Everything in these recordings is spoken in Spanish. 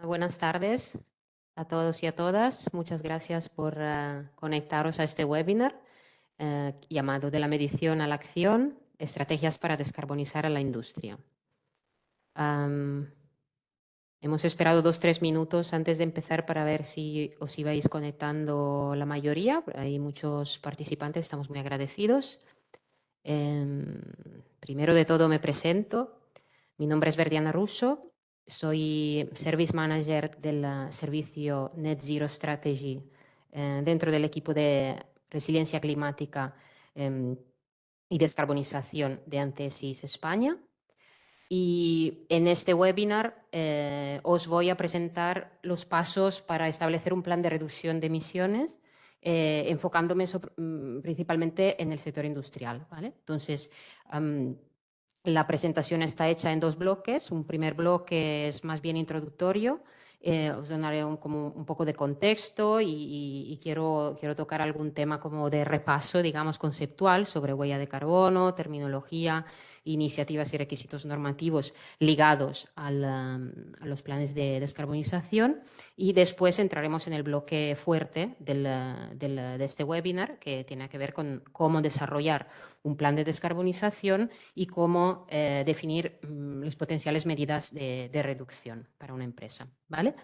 Buenas tardes a todos y a todas. Muchas gracias por conectaros a este webinar llamado De la medición a la acción, estrategias para descarbonizar a la industria. Hemos esperado 2-3 minutos antes de empezar para ver si os ibais conectando la mayoría. Hay muchos participantes, estamos muy agradecidos. Primero de todo me presento. Mi nombre es Verdiana Russo. Soy Service Manager del servicio Net Zero Strategy dentro del equipo de resiliencia climática y descarbonización de Antesis España. Y en este webinar os voy a presentar los pasos para establecer un plan de reducción de emisiones enfocándome principalmente en el sector industrial, ¿vale? Entonces, la presentación está hecha en 2 bloques. Un primer bloque es más bien introductorio. Os donaré como un poco de contexto y quiero tocar algún tema como de repaso, digamos, conceptual sobre huella de carbono, terminología, iniciativas y requisitos normativos ligados a los planes de descarbonización. Y después entraremos en el bloque fuerte de este webinar, que tiene que ver con cómo desarrollar un plan de descarbonización y cómo definir las potenciales medidas de reducción para una empresa, ¿vale?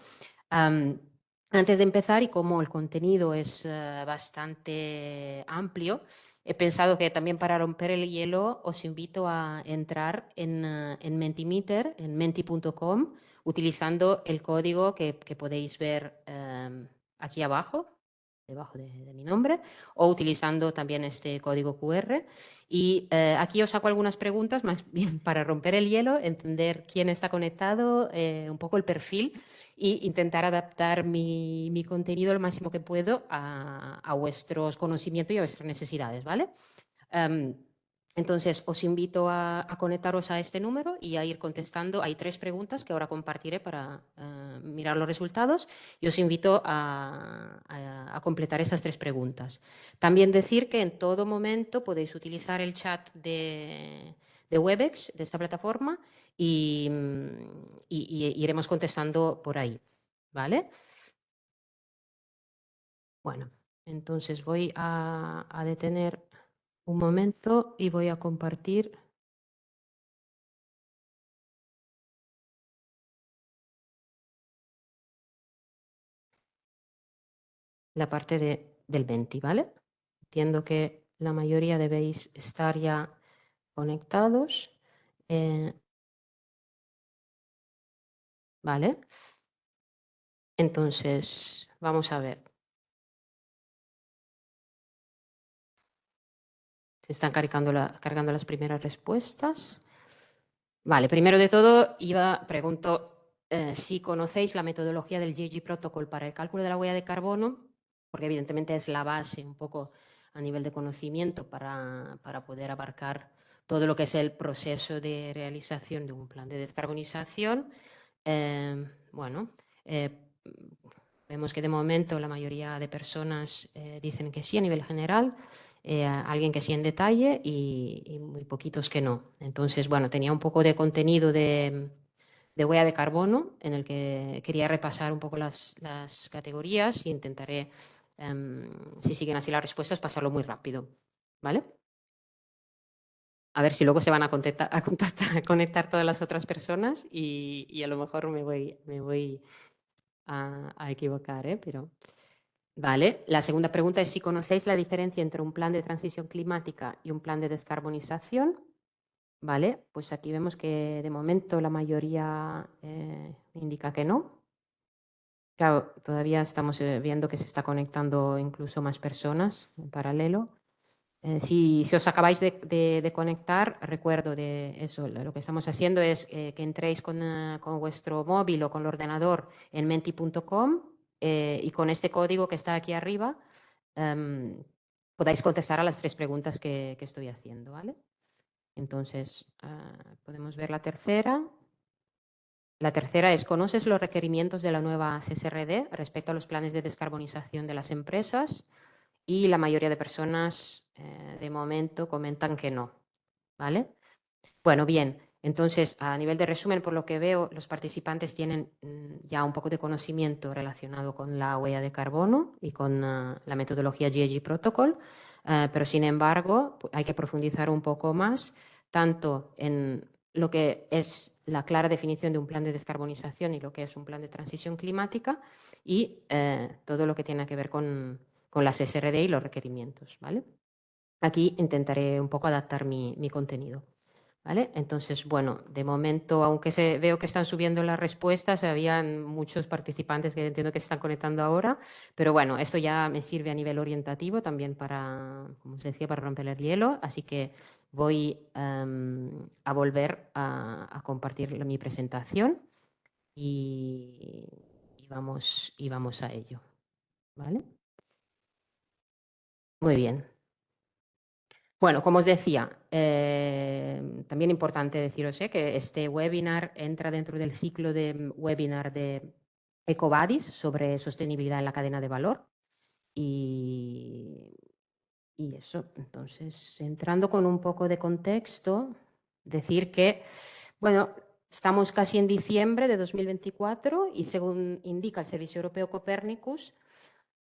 Antes de empezar, y como el contenido es bastante amplio, he pensado que también para romper el hielo os invito a entrar en Mentimeter, en menti.com, utilizando el código que podéis ver aquí abajo, debajo de mi nombre, o utilizando también este código QR. Y aquí os saco algunas preguntas, más bien para romper el hielo, entender quién está conectado, un poco el perfil, e intentar adaptar mi contenido lo máximo que puedo a vuestros conocimientos y a vuestras necesidades, ¿vale? Entonces, os invito a conectaros a este número y a ir contestando. Hay 3 preguntas que ahora compartiré para mirar los resultados y os invito a completar esas 3 preguntas. También decir que en todo momento podéis utilizar el chat de Webex, de esta plataforma, y iremos contestando por ahí, ¿vale? Bueno, entonces voy a detener un momento y voy a compartir la parte del Menti, ¿vale? Entiendo que la mayoría debéis estar ya conectados. ¿Vale? Entonces, vamos a ver. Se están cargando las primeras respuestas. Vale, primero de todo, pregunto si conocéis la metodología del GHG Protocol para el cálculo de la huella de carbono, porque evidentemente es la base un poco a nivel de conocimiento para poder abarcar todo lo que es el proceso de realización de un plan de descarbonización. Bueno, vemos que de momento la mayoría de personas dicen que sí a nivel general. Alguien que sí en detalle y muy poquitos que no. Entonces, bueno, tenía un poco de contenido de huella de carbono en el que quería repasar un poco las categorías y intentaré, si siguen así las respuestas, pasarlo muy rápido. ¿Vale? A ver si luego se van a conectar todas las otras personas y a lo mejor me voy a equivocar, pero... Vale, la segunda pregunta es si conocéis la diferencia entre un plan de transición climática y un plan de descarbonización. Vale, pues aquí vemos que de momento la mayoría indica que no. Claro, todavía estamos viendo que se está conectando incluso más personas en paralelo. Si os acabáis de conectar, recuerdo de eso, lo que estamos haciendo es que entréis con vuestro móvil o con el ordenador en menti.com y con este código que está aquí arriba podáis contestar a las 3 preguntas que estoy haciendo, ¿vale? Entonces, podemos ver la tercera. La tercera es, ¿conoces los requerimientos de la nueva CSRD respecto a los planes de descarbonización de las empresas? Y la mayoría de personas de momento comentan que no, ¿vale? Bueno, bien, Entonces, a nivel de resumen, por lo que veo, los participantes tienen ya un poco de conocimiento relacionado con la huella de carbono y con la metodología GHG Protocol, pero sin embargo, hay que profundizar un poco más, tanto en lo que es la clara definición de un plan de descarbonización y lo que es un plan de transición climática y todo lo que tiene que ver con las SRD y los requerimientos, ¿vale? Aquí intentaré un poco adaptar mi contenido. ¿Vale? Entonces, bueno, de momento, aunque veo que están subiendo las respuestas, habían muchos participantes que entiendo que se están conectando ahora, pero bueno, esto ya me sirve a nivel orientativo también para, como os decía, para romper el hielo, así que voy a volver a compartir mi presentación y, y vamos a ello. ¿Vale? Muy bien. Bueno, como os decía, también importante deciros que este webinar entra dentro del ciclo de webinar de EcoVadis sobre sostenibilidad en la cadena de valor. Y eso, entonces, entrando con un poco de contexto, decir que, bueno, estamos casi en diciembre de 2024 y según indica el Servicio Europeo Copernicus,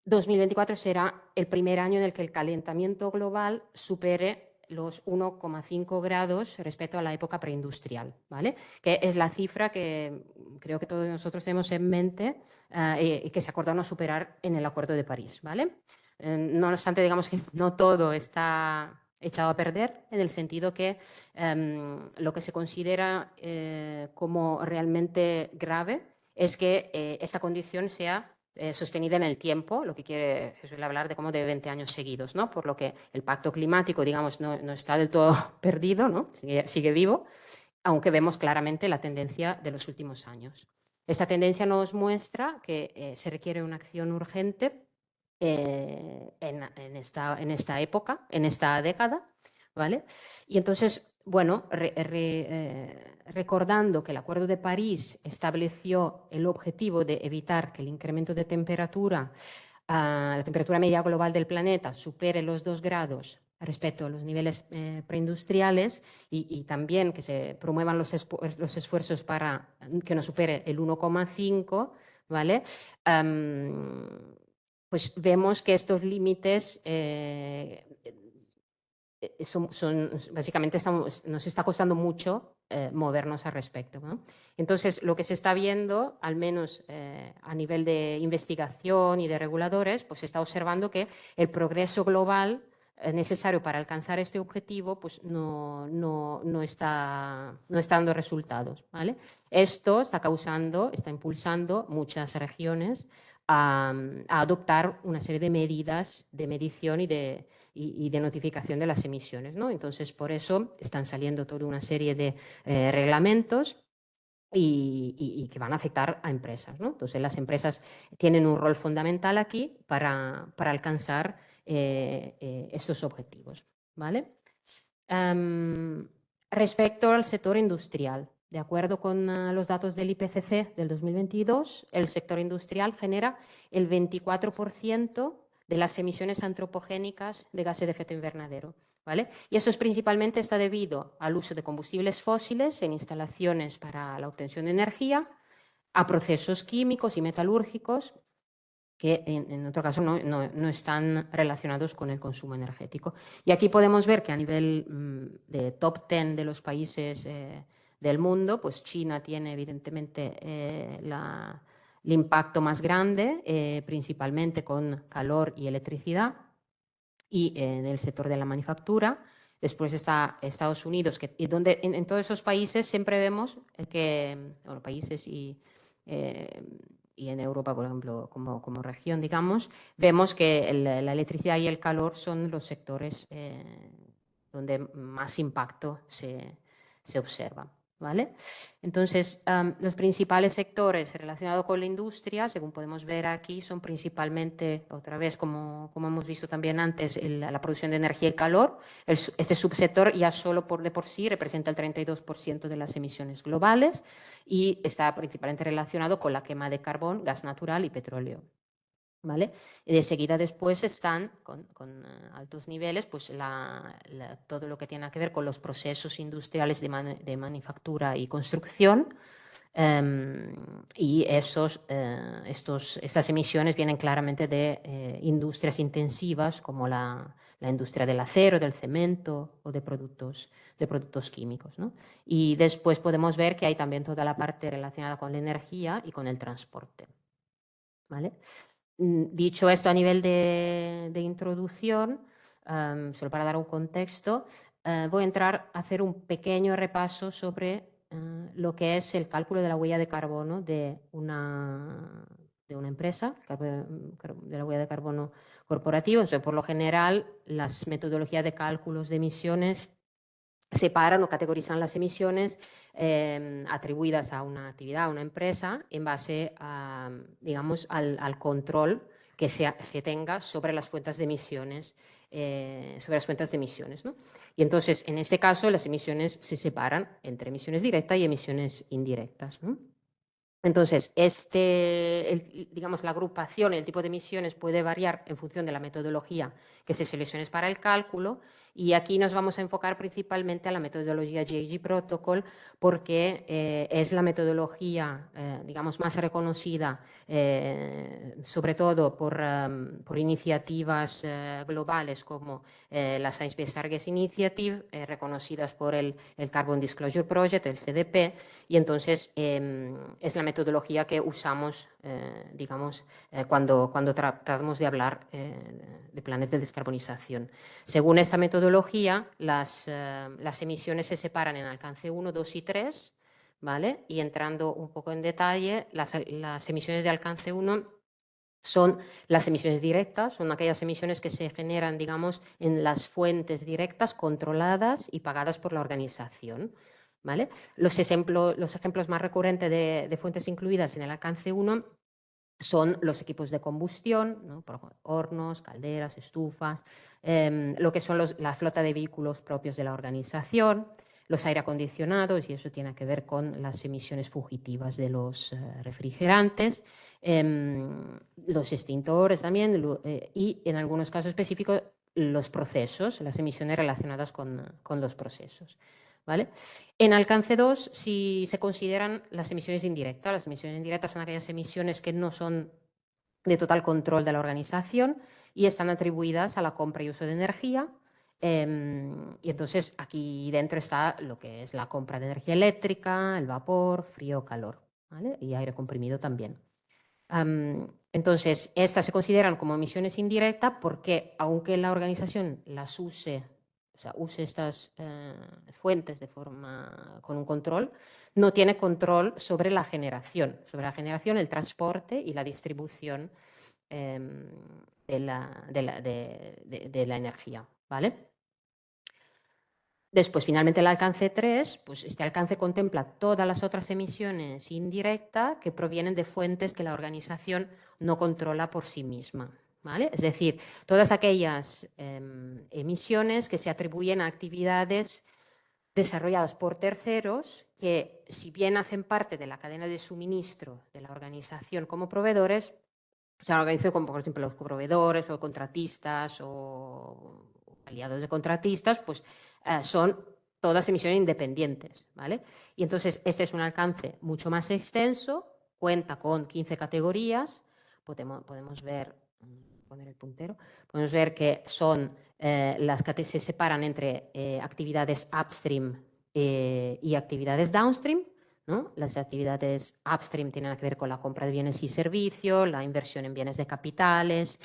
2024 será el primer año en el que el calentamiento global supere los 1,5 grados respecto a la época preindustrial, ¿vale? Que es la cifra que creo que todos nosotros tenemos en mente y que se acordó no superar en el Acuerdo de París, ¿vale? No obstante, digamos que no todo está echado a perder en el sentido que lo que se considera como realmente grave es que esta condición sea sostenida en el tiempo, lo que se suele hablar de como de 20 años seguidos, ¿no? Por lo que el pacto climático, digamos, no está del todo perdido, ¿no? Sigue vivo, aunque vemos claramente la tendencia de los últimos años. Esta tendencia nos muestra que se requiere una acción urgente en esta época, en esta década, ¿vale? Y entonces, bueno, recordando que el Acuerdo de París estableció el objetivo de evitar que el incremento de temperatura, la temperatura media global del planeta supere los 2 grados respecto a los niveles preindustriales y también que se promuevan los esfuerzos para que no supere el 1,5, ¿vale? Pues vemos que estos límites básicamente nos está costando mucho movernos al respecto, ¿no? Entonces, lo que se está viendo, al menos a nivel de investigación y de reguladores, pues se está observando que el progreso global necesario para alcanzar este objetivo pues no está dando resultados, ¿vale? Esto está impulsando muchas regiones a adoptar una serie de medidas de medición y de notificación de las emisiones, ¿no? Entonces, por eso están saliendo toda una serie de reglamentos y que van a afectar a empresas, ¿no? Entonces, las empresas tienen un rol fundamental aquí para alcanzar estos objetivos, ¿vale? Respecto al sector industrial, de acuerdo con los datos del IPCC del 2022, el sector industrial genera el 24% de las emisiones antropogénicas de gases de efecto invernadero, ¿vale? Y eso principalmente está debido al uso de combustibles fósiles en instalaciones para la obtención de energía, a procesos químicos y metalúrgicos que en otro caso no están relacionados con el consumo energético. Y aquí podemos ver que a nivel de top 10 de los países del mundo, pues China tiene evidentemente el impacto más grande, principalmente con calor y electricidad, y en el sector de la manufactura. Después está Estados Unidos, y donde en todos esos países siempre vemos que, bueno, países y en Europa, por ejemplo, como región, digamos, vemos que la electricidad y el calor son los sectores donde más impacto se observa. ¿Vale? Entonces, los principales sectores relacionados con la industria, según podemos ver aquí, son principalmente, otra vez, como hemos visto también antes, la producción de energía y calor. Este subsector ya solo de por sí representa el 32% de las emisiones globales y está principalmente relacionado con la quema de carbón, gas natural y petróleo. ¿vale? Y de seguida después están con altos niveles pues todo lo que tiene que ver con los procesos industriales de manufactura y construcción. Y estas emisiones vienen claramente de industrias intensivas como la industria del acero, del cemento o de productos químicos, ¿no? Y después podemos ver que hay también toda la parte relacionada con la energía y con el transporte, ¿vale? Dicho esto a nivel de introducción, solo para dar un contexto, voy a entrar a hacer un pequeño repaso sobre lo que es el cálculo de la huella de carbono de una empresa, de la huella de carbono corporativo. O sea, por lo general, las metodologías de cálculos de emisiones separan o categorizan las emisiones atribuidas a una actividad, a una empresa, en base a, digamos, al control que se tenga sobre las fuentes de emisiones. ¿No? Y entonces, en este caso, las emisiones se separan entre emisiones directas y emisiones indirectas, ¿no? Entonces, digamos, la agrupación y el tipo de emisiones puede variar en función de la metodología que se seleccione para el cálculo, y aquí nos vamos a enfocar principalmente a la metodología GHG Protocol porque es la metodología, digamos, más reconocida, sobre todo por iniciativas globales como la Science Based Targets Initiative, reconocidas por el Carbon Disclosure Project, el CDP, y entonces es la metodología que usamos, digamos, cuando tratamos de hablar de planes de descarbonización. Según esta metodología, las emisiones se separan en alcance 1, 2 y 3, ¿vale? Y entrando un poco en detalle, las emisiones de alcance 1 son las emisiones directas, son aquellas emisiones que se generan, digamos, en las fuentes directas controladas y pagadas por la organización, ¿vale? Los ejemplos más recurrentes de fuentes incluidas en el alcance 1 son los equipos de combustión, ¿no? Por ejemplo, hornos, calderas, estufas, lo que son la flota de vehículos propios de la organización, los aire acondicionados, y eso tiene que ver con las emisiones fugitivas de los refrigerantes, los extintores también, y en algunos casos específicos los procesos, las emisiones relacionadas con los procesos, ¿vale? En alcance 2, si se consideran las emisiones indirectas. Las emisiones indirectas son aquellas emisiones que no son de total control de la organización y están atribuidas a la compra y uso de energía. Y entonces aquí dentro está lo que es la compra de energía eléctrica, el vapor, frío, calor, ¿vale? Y aire comprimido también. Entonces, estas se consideran como emisiones indirectas porque aunque la organización las use, o sea, use estas fuentes de forma con un control, no tiene control sobre la generación, el transporte y la distribución de la energía, ¿vale? Después, finalmente, el alcance 3, pues este alcance contempla todas las otras emisiones indirectas que provienen de fuentes que la organización no controla por sí misma, ¿vale? Es decir, todas aquellas emisiones que se atribuyen a actividades desarrolladas por terceros que, si bien hacen parte de la cadena de suministro de la organización como proveedores, se han organizado como, por ejemplo, los proveedores o contratistas o aliados de contratistas, pues son todas emisiones independientes, ¿vale? Y entonces este es un alcance mucho más extenso, cuenta con 15 categorías, podemos ver, poner el puntero, podemos ver que son las que se separan entre actividades upstream y actividades downstream, ¿no? Las actividades upstream tienen que ver con la compra de bienes y servicios, la inversión en bienes de capitales,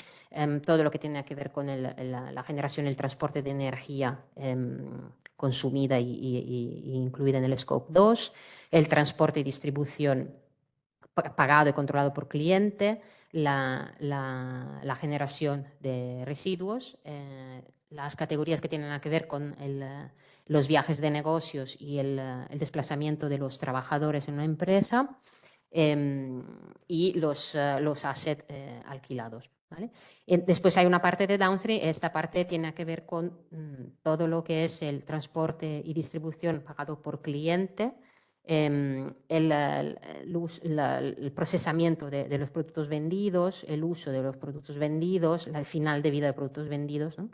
todo lo que tiene que ver con la generación y el transporte de energía consumida y incluida en el Scope 2, el transporte y distribución pagado y controlado por cliente, la generación de residuos, las categorías que tienen que ver con los viajes de negocios y el desplazamiento de los trabajadores en una empresa, y los assets alquilados, ¿vale? Después hay una parte de downstream. Esta parte tiene que ver con todo lo que es el transporte y distribución pagado por cliente, el procesamiento de los productos vendidos, el uso de los productos vendidos, el final de vida de productos vendidos, ¿no?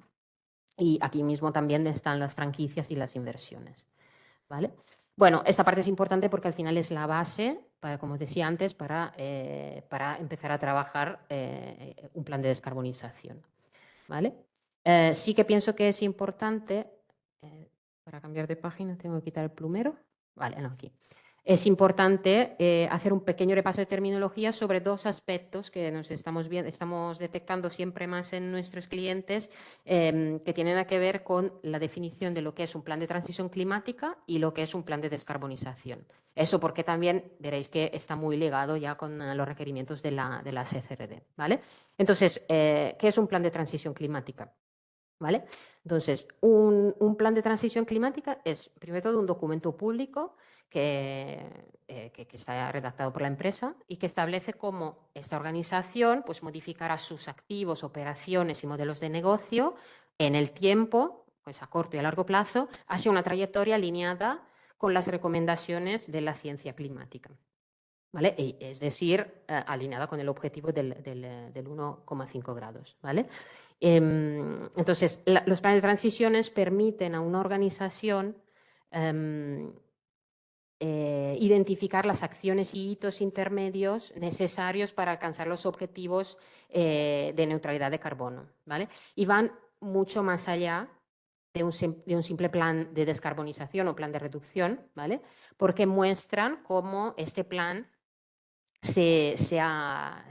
Y aquí mismo también están las franquicias y las inversiones, ¿vale? Bueno, esta parte es importante porque al final es la base, para, como decía antes, para empezar a trabajar un plan de descarbonización, ¿vale? Sí que pienso que es importante, para cambiar de página tengo que quitar el plumero, vale, no, aquí. Es importante hacer un pequeño repaso de terminología sobre dos aspectos que estamos detectando siempre más en nuestros clientes, que tienen que ver con la definición de lo que es un plan de transición climática y lo que es un plan de descarbonización. Eso porque también veréis que está muy ligado ya con los requerimientos de la CCRD, ¿vale? Entonces, ¿qué es un plan de transición climática? ¿Vale? Entonces, un plan de transición climática es, primero de todo, un documento público que está redactado por la empresa y que establece cómo esta organización pues, modificará sus activos, operaciones y modelos de negocio en el tiempo, pues a corto y a largo plazo, hacia una trayectoria alineada con las recomendaciones de la ciencia climática. ¿Vale? Es decir, alineada con el objetivo del 1,5 grados. ¿Vale? Entonces, los planes de transiciones permiten a una organización identificar las acciones y hitos intermedios necesarios para alcanzar los objetivos de neutralidad de carbono. ¿Vale? Y van mucho más allá de un simple plan de descarbonización o plan de reducción, ¿vale? Porque muestran cómo este plan se ha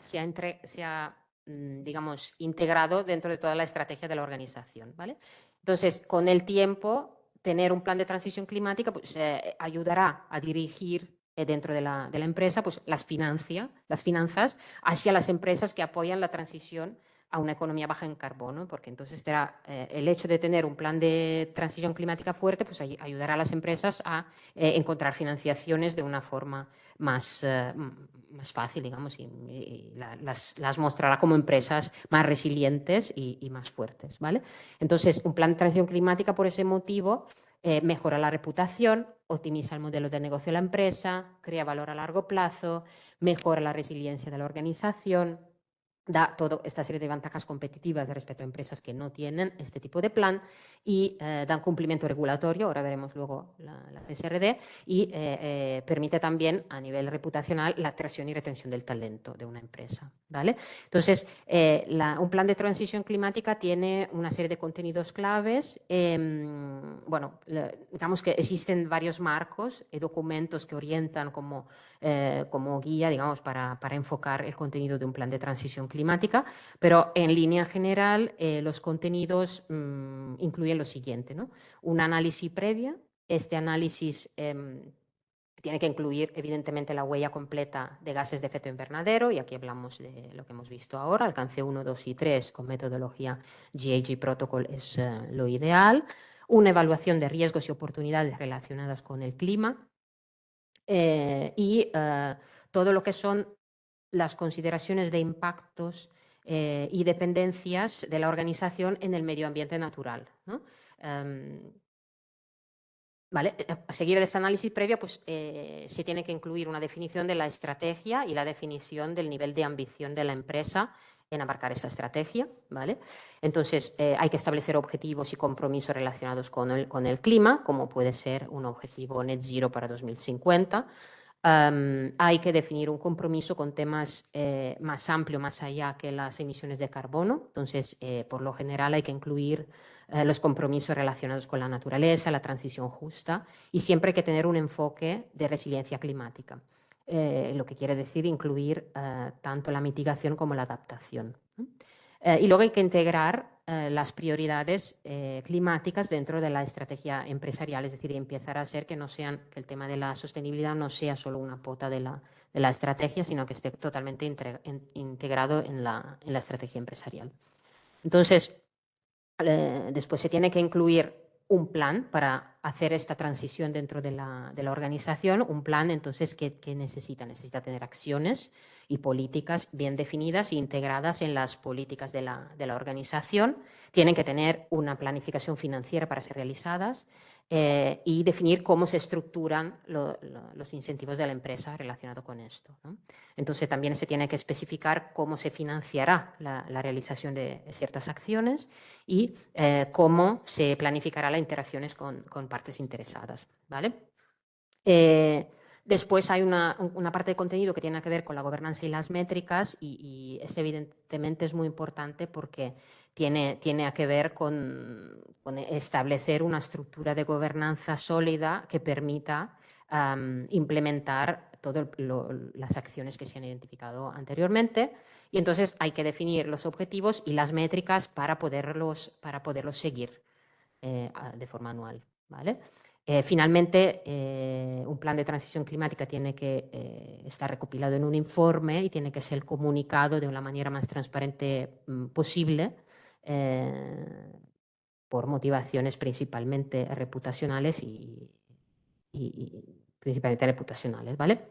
digamos, integrado dentro de toda la estrategia de la organización, ¿vale? Entonces, con el tiempo, tener un plan de transición climática pues, ayudará a dirigir dentro de la empresa pues, las finanzas hacia las empresas que apoyan la transición a una economía baja en carbono, porque entonces el hecho de tener un plan de transición climática fuerte pues, ayudará a las empresas a encontrar financiaciones de una forma más fácil, digamos, y las mostrará como empresas más resilientes y más fuertes, ¿vale? Entonces, un plan de transición climática, por ese motivo, mejora la reputación, optimiza el modelo de negocio de la empresa, crea valor a largo plazo, mejora la resiliencia de la organización, da toda esta serie de ventajas competitivas respecto a empresas que no tienen este tipo de plan y dan cumplimiento regulatorio, ahora veremos luego la CSRD, y permite también a nivel reputacional la atracción y retención del talento de una empresa, ¿vale? Entonces, un plan de transición climática tiene una serie de contenidos claves. Bueno, digamos que existen varios marcos y documentos que orientan como guía, digamos, para enfocar el contenido de un plan de transición climática, pero en línea general los contenidos incluyen lo siguiente, ¿no? Un análisis previa. Este análisis tiene que incluir, evidentemente, la huella completa de gases de efecto invernadero, y aquí hablamos de lo que hemos visto ahora, alcance 1, 2 y 3 con metodología GHG Protocol es lo ideal. Una evaluación de riesgos y oportunidades relacionadas con el clima y todo lo que son las consideraciones de impactos y dependencias de la organización en el medio ambiente natural, ¿no? Vale, a seguir de ese análisis previo, pues se tiene que incluir una definición de la estrategia y la definición del nivel de ambición de la empresa en abarcar esa estrategia, ¿vale? Entonces, hay que establecer objetivos y compromisos relacionados con el clima, como puede ser un objetivo net zero para 2050. Hay que definir un compromiso con temas más amplios, más allá que las emisiones de carbono. Entonces, por lo general, hay que incluir los compromisos relacionados con la naturaleza, la transición justa, y siempre hay que tener un enfoque de resiliencia climática, lo que quiere decir incluir tanto la mitigación como la adaptación. Y luego hay que integrar las prioridades climáticas dentro de la estrategia empresarial, es decir, empezar a hacer que el tema de la sostenibilidad no sea solo una pota de la estrategia, sino que esté totalmente integrado en la estrategia empresarial. Entonces, después se tiene que incluir un plan para hacer esta transición dentro de la organización, un plan entonces que necesita tener acciones y políticas bien definidas e integradas en las políticas de la organización. Tienen que tener una planificación financiera para ser realizadas y definir cómo se estructuran los incentivos de la empresa relacionados con esto, ¿no? Entonces también se tiene que especificar cómo se financiará la realización de ciertas acciones y cómo se planificará las interacciones con partes interesadas, ¿vale? Después hay una parte de contenido que tiene que ver con la gobernanza y las métricas y evidentemente es muy importante porque tiene que ver con establecer una estructura de gobernanza sólida que permita implementar todas las acciones que se han identificado anteriormente, y entonces hay que definir los objetivos y las métricas para poderlos seguir de forma anual, ¿vale? Finalmente, un plan de transición climática tiene que estar recopilado en un informe y tiene que ser comunicado de una manera más transparente posible por motivaciones principalmente reputacionales y principalmente reputacionales, ¿vale?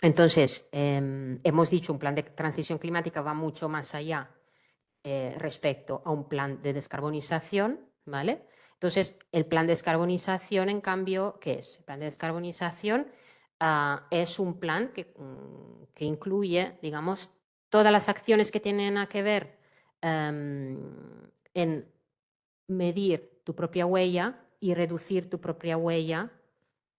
Entonces, hemos dicho un plan de transición climática va mucho más allá respecto a un plan de descarbonización, ¿vale? Entonces, el plan de descarbonización, en cambio, ¿qué es? El plan de descarbonización es un plan que incluye, digamos, todas las acciones que tienen que ver en medir tu propia huella y reducir tu propia huella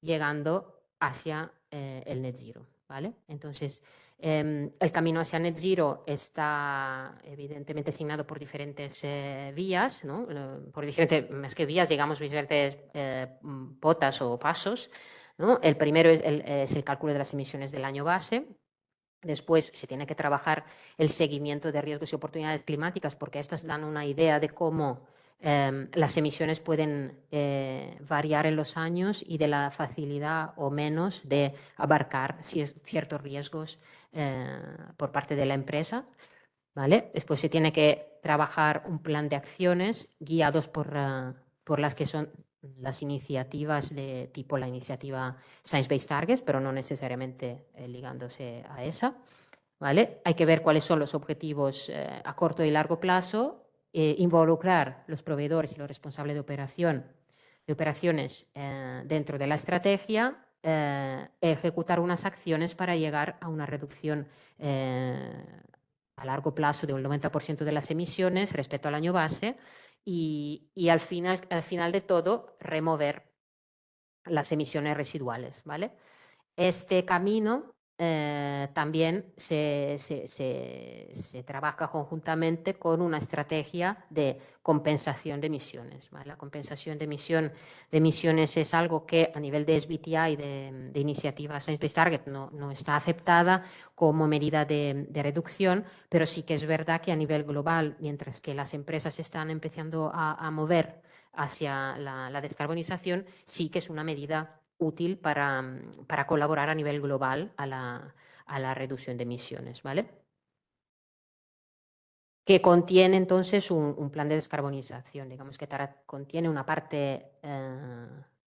llegando hacia el net zero, ¿vale? Entonces, el camino hacia net zero está evidentemente asignado por diferentes vías, ¿no? Por diferentes, más que vías, digamos, diferentes potas o pasos, ¿no? El primero es el cálculo de las emisiones del año base. Después se tiene que trabajar el seguimiento de riesgos y oportunidades climáticas, porque estas dan una idea de cómo las emisiones pueden variar en los años y de la facilidad o menos de abarcar ciertos riesgos por parte de la empresa, ¿vale? Después se tiene que trabajar un plan de acciones guiados por las que son las iniciativas de tipo la iniciativa Science Based Targets, pero no necesariamente ligándose a esa, ¿vale? Hay que ver cuáles son los objetivos a corto y largo plazo, involucrar los proveedores y los responsables de operaciones dentro de la estrategia, ejecutar unas acciones para llegar a una reducción a largo plazo de un 90% de las emisiones respecto al año base y al final de todo remover las emisiones residuales, ¿vale? Este camino también se trabaja conjuntamente con una estrategia de compensación de emisiones, ¿vale? La compensación de emisiones es algo que a nivel de SBTI, de iniciativa Science Based Target, no está aceptada como medida de reducción, pero sí que es verdad que a nivel global, mientras que las empresas están empezando a mover hacia la descarbonización, sí que es una medida útil para colaborar a nivel global a la reducción de emisiones, ¿vale? Que contiene entonces un plan de descarbonización, digamos que contiene una parte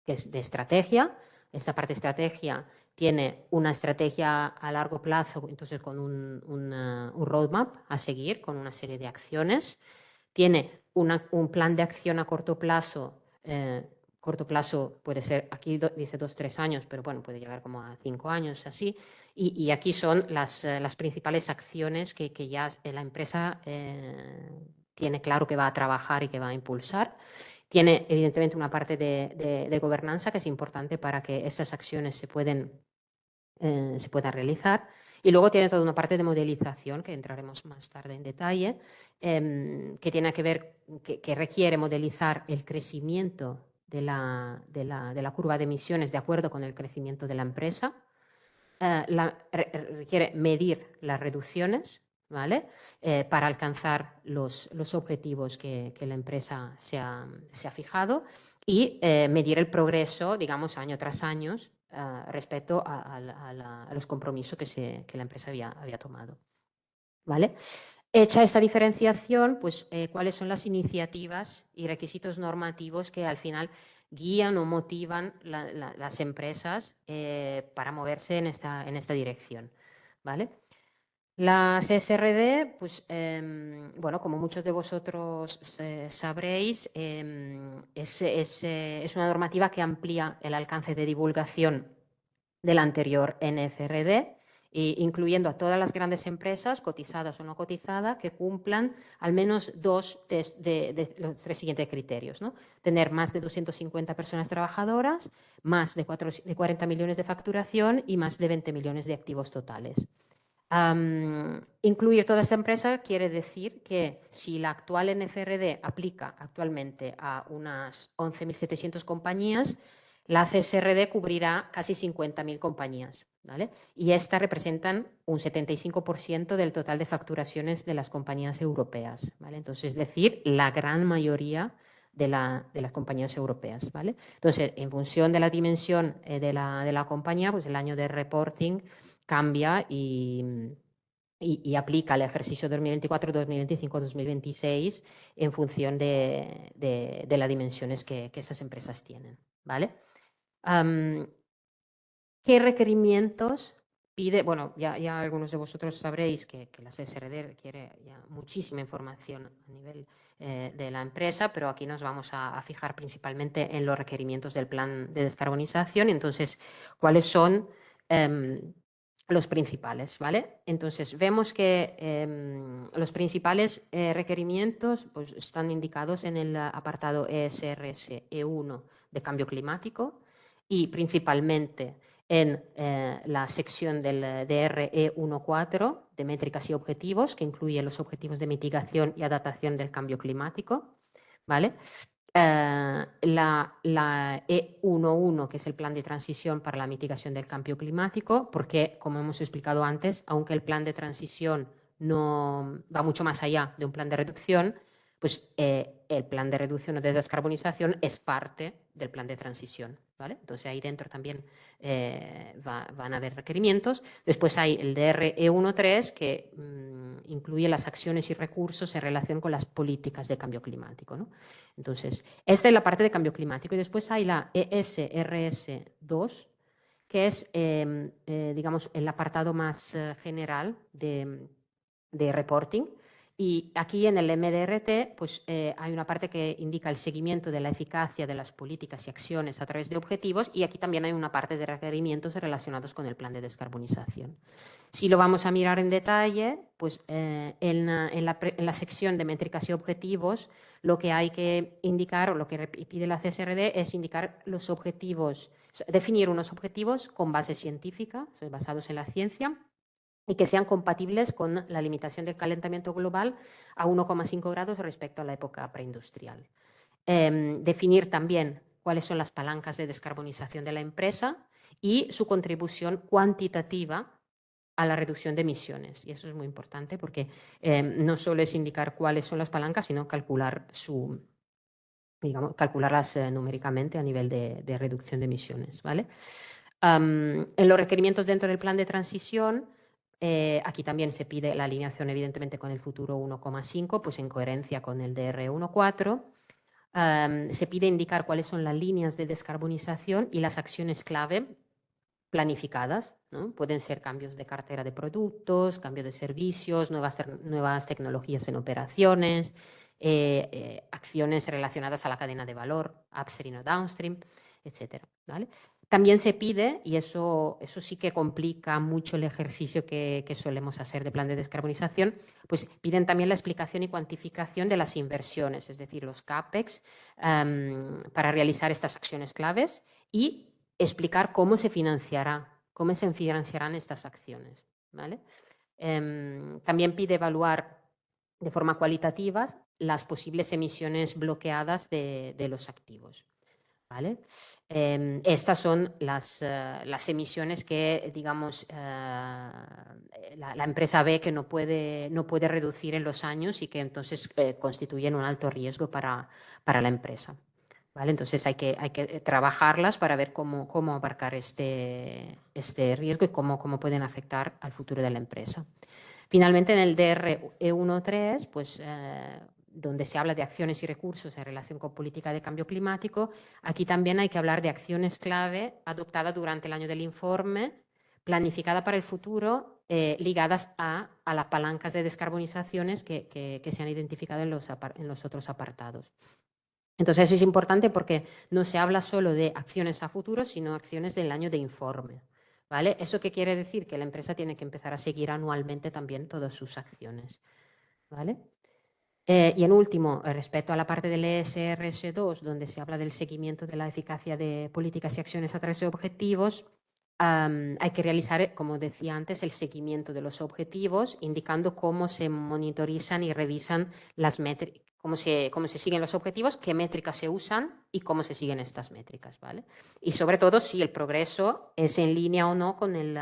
que es de estrategia. Esta parte de estrategia tiene una estrategia a largo plazo, entonces con un roadmap a seguir, con una serie de acciones. Tiene un plan de acción a corto plazo. Corto plazo puede ser, aquí dice 2-3 años, pero bueno, puede llegar como a 5 años, así. Y aquí son las principales acciones que ya la empresa tiene claro que va a trabajar y que va a impulsar. Tiene evidentemente una parte de gobernanza que es importante para que estas acciones se puedan realizar. Y luego tiene toda una parte de modelización, que entraremos más tarde en detalle, que tiene que ver, que requiere modelizar el crecimiento de la curva de emisiones de acuerdo con el crecimiento de la empresa. Requiere medir las reducciones, ¿vale? Para alcanzar los objetivos que la empresa se ha fijado y medir el progreso, digamos, año tras año respecto a los compromisos que la empresa había tomado, ¿vale? Hecha esta diferenciación, pues, ¿cuáles son las iniciativas y requisitos normativos que al final guían o motivan las empresas para moverse en esta dirección, ¿vale? Las SRD, pues, bueno, como muchos de vosotros sabréis, es una normativa que amplía el alcance de divulgación del anterior NFRD, incluyendo a todas las grandes empresas, cotizadas o no cotizadas, que cumplan al menos dos de los tres siguientes criterios, ¿no? Tener más de 250 personas trabajadoras, más de 40 millones de facturación y más de 20 millones de activos totales. Incluir toda esa empresa quiere decir que si la actual NFRD aplica actualmente a unas 11.700 compañías, la CSRD cubrirá casi 50.000 compañías, ¿vale? Y estas representan un 75% del total de facturaciones de las compañías europeas, ¿vale? Entonces, es decir, la gran mayoría de las compañías europeas, ¿vale? Entonces, en función de la dimensión de la compañía, pues el año de reporting cambia y aplica el ejercicio 2024, 2025, 2026 en función de las dimensiones que estas empresas tienen, ¿vale? ¿Qué requerimientos pide? Bueno, ya algunos de vosotros sabréis que la SRD requiere ya muchísima información a nivel de la empresa, pero aquí nos vamos a fijar principalmente en los requerimientos del plan de descarbonización. Entonces, ¿cuáles son los principales? ¿Vale? Entonces, vemos que los principales requerimientos pues, están indicados en el apartado ESRS E1 de cambio climático y principalmente en la sección del DRE 1.4 de métricas y objetivos, que incluye los objetivos de mitigación y adaptación del cambio climático, ¿vale? La E11, que es el plan de transición para la mitigación del cambio climático, porque, como hemos explicado antes, aunque el plan de transición no va mucho más allá de un plan de reducción, pues el plan de reducción o de descarbonización es parte del plan de transición, ¿vale? Entonces ahí dentro también van a haber requerimientos. Después hay el DRE13 que incluye las acciones y recursos en relación con las políticas de cambio climático, ¿no? Entonces, esta es la parte de cambio climático. Y después hay la ESRS2, que es, digamos, el apartado más general de reporting. Y aquí en el MDRT pues, hay una parte que indica el seguimiento de la eficacia de las políticas y acciones a través de objetivos, y aquí también hay una parte de requerimientos relacionados con el plan de descarbonización. Si lo vamos a mirar en detalle, pues en la sección de métricas y objetivos, lo que hay que indicar, o lo que pide la CSRD, es indicar los objetivos, definir unos objetivos con base científica, basados en la ciencia, y que sean compatibles con la limitación del calentamiento global a 1,5 grados respecto a la época preindustrial. Definir también cuáles son las palancas de descarbonización de la empresa y su contribución cuantitativa a la reducción de emisiones. Y eso es muy importante porque no solo es indicar cuáles son las palancas, sino calcular calcularlas numéricamente a nivel de reducción de emisiones, ¿vale? En los requerimientos dentro del plan de transición, aquí también se pide la alineación evidentemente con el futuro 1,5, pues en coherencia con el DR 1.4. Se pide indicar cuáles son las líneas de descarbonización y las acciones clave planificadas, ¿no? Pueden ser cambios de cartera de productos, cambio de servicios, nuevas tecnologías en operaciones, acciones relacionadas a la cadena de valor, upstream o downstream, etcétera, ¿vale? También se pide, y eso sí que complica mucho el ejercicio que solemos hacer de plan de descarbonización, pues piden también la explicación y cuantificación de las inversiones, es decir, los CAPEX, para realizar estas acciones claves y explicar cómo se financiarán estas acciones, ¿vale? También pide evaluar de forma cualitativa las posibles emisiones bloqueadas de los activos, ¿vale? Estas son las emisiones que, digamos, la empresa ve que no puede reducir en los años y que entonces constituyen un alto riesgo para la empresa, ¿vale? Entonces hay que trabajarlas para ver cómo abarcar este riesgo y cómo pueden afectar al futuro de la empresa. Finalmente, en el DRE 1.3, pues donde se habla de acciones y recursos en relación con política de cambio climático, aquí también hay que hablar de acciones clave adoptadas durante el año del informe, planificada para el futuro, ligadas a las palancas de descarbonizaciones que se han identificado en los otros apartados. Entonces eso es importante porque no se habla solo de acciones a futuro, sino acciones del año de informe. ¿Vale? ¿Eso qué quiere decir? Que la empresa tiene que empezar a seguir anualmente también todas sus acciones. ¿Vale? Y en último, respecto a la parte del ESRS2, donde se habla del seguimiento de la eficacia de políticas y acciones a través de objetivos, hay que realizar, como decía antes, el seguimiento de los objetivos, indicando cómo se monitorizan y revisan las métricas, cómo se siguen los objetivos, qué métricas se usan y cómo se siguen estas métricas, ¿vale? Y sobre todo si el progreso es en línea o no con el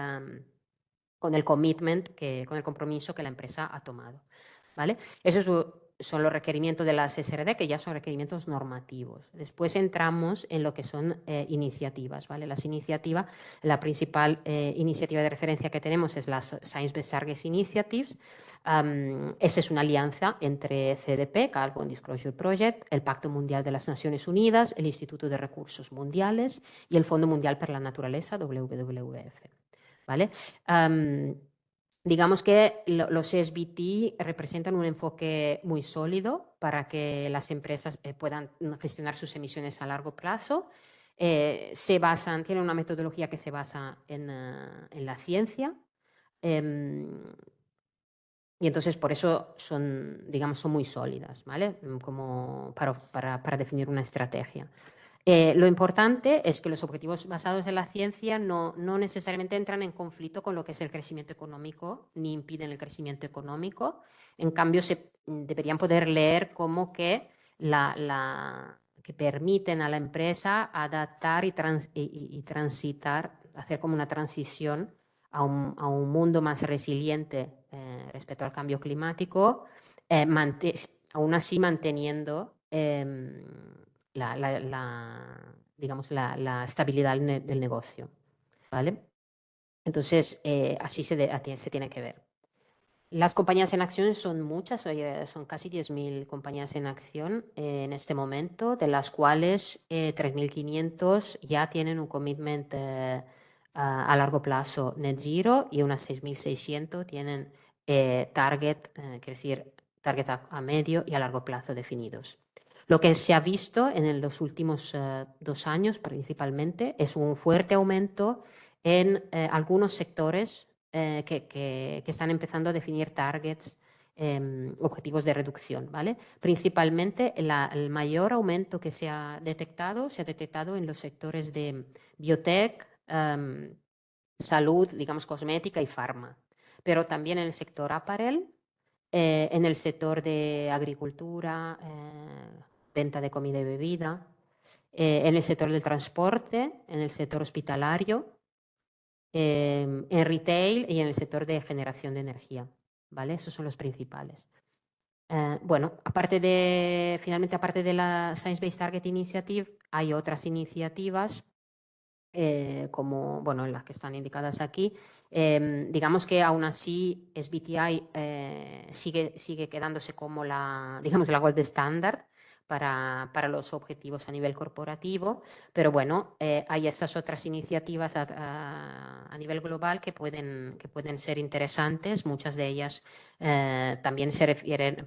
commitment, con el compromiso que la empresa ha tomado, ¿vale? Esos son los requerimientos de las SRD, que ya son requerimientos normativos. Después entramos en lo que son iniciativas, ¿vale? Las iniciativas, la principal iniciativa de referencia que tenemos es la Science Based Targets Initiative. Esa es una alianza entre CDP, Carbon Disclosure Project, el Pacto Mundial de las Naciones Unidas, el Instituto de Recursos Mundiales y el Fondo Mundial para la Naturaleza, WWF. ¿Vale? Digamos que los SBT representan un enfoque muy sólido para que las empresas puedan gestionar sus emisiones a largo plazo. Tienen una metodología que se basa en la ciencia. Y entonces por eso son muy sólidas, ¿vale? Como para definir una estrategia. Lo importante es que los objetivos basados en la ciencia no necesariamente entran en conflicto con lo que es el crecimiento económico, ni impiden el crecimiento económico. En cambio, deberían poder leer como que, que permiten a la empresa adaptar y transitar, hacer como una transición a un mundo más resiliente respecto al cambio climático, aún así manteniendo la estabilidad del negocio, ¿vale? Entonces, así se tiene que ver. Las compañías en acción son muchas, son casi 10.000 compañías en acción en este momento, de las cuales 3.500 ya tienen un commitment a largo plazo net zero y unas 6.600 tienen target, quiere decir, target a medio y a largo plazo definidos. Lo que se ha visto en los últimos 2 años principalmente es un fuerte aumento en algunos sectores que están empezando a definir targets, objetivos de reducción, ¿vale? Principalmente el mayor aumento que se ha detectado en los sectores de biotech, salud, digamos, cosmética y farma, pero también en el sector apparel, en el sector de agricultura, venta de comida y bebida, en el sector del transporte, en el sector hospitalario, en retail y en el sector de generación de energía, ¿vale? Esos son los principales. Bueno, finalmente, aparte de la Science Based Target Initiative, hay otras iniciativas como, bueno, las que están indicadas aquí. Digamos que aún así SBTi sigue quedándose como la gold standard para los objetivos a nivel corporativo, pero bueno, hay estas otras iniciativas a nivel global que pueden ser interesantes. Muchas de ellas también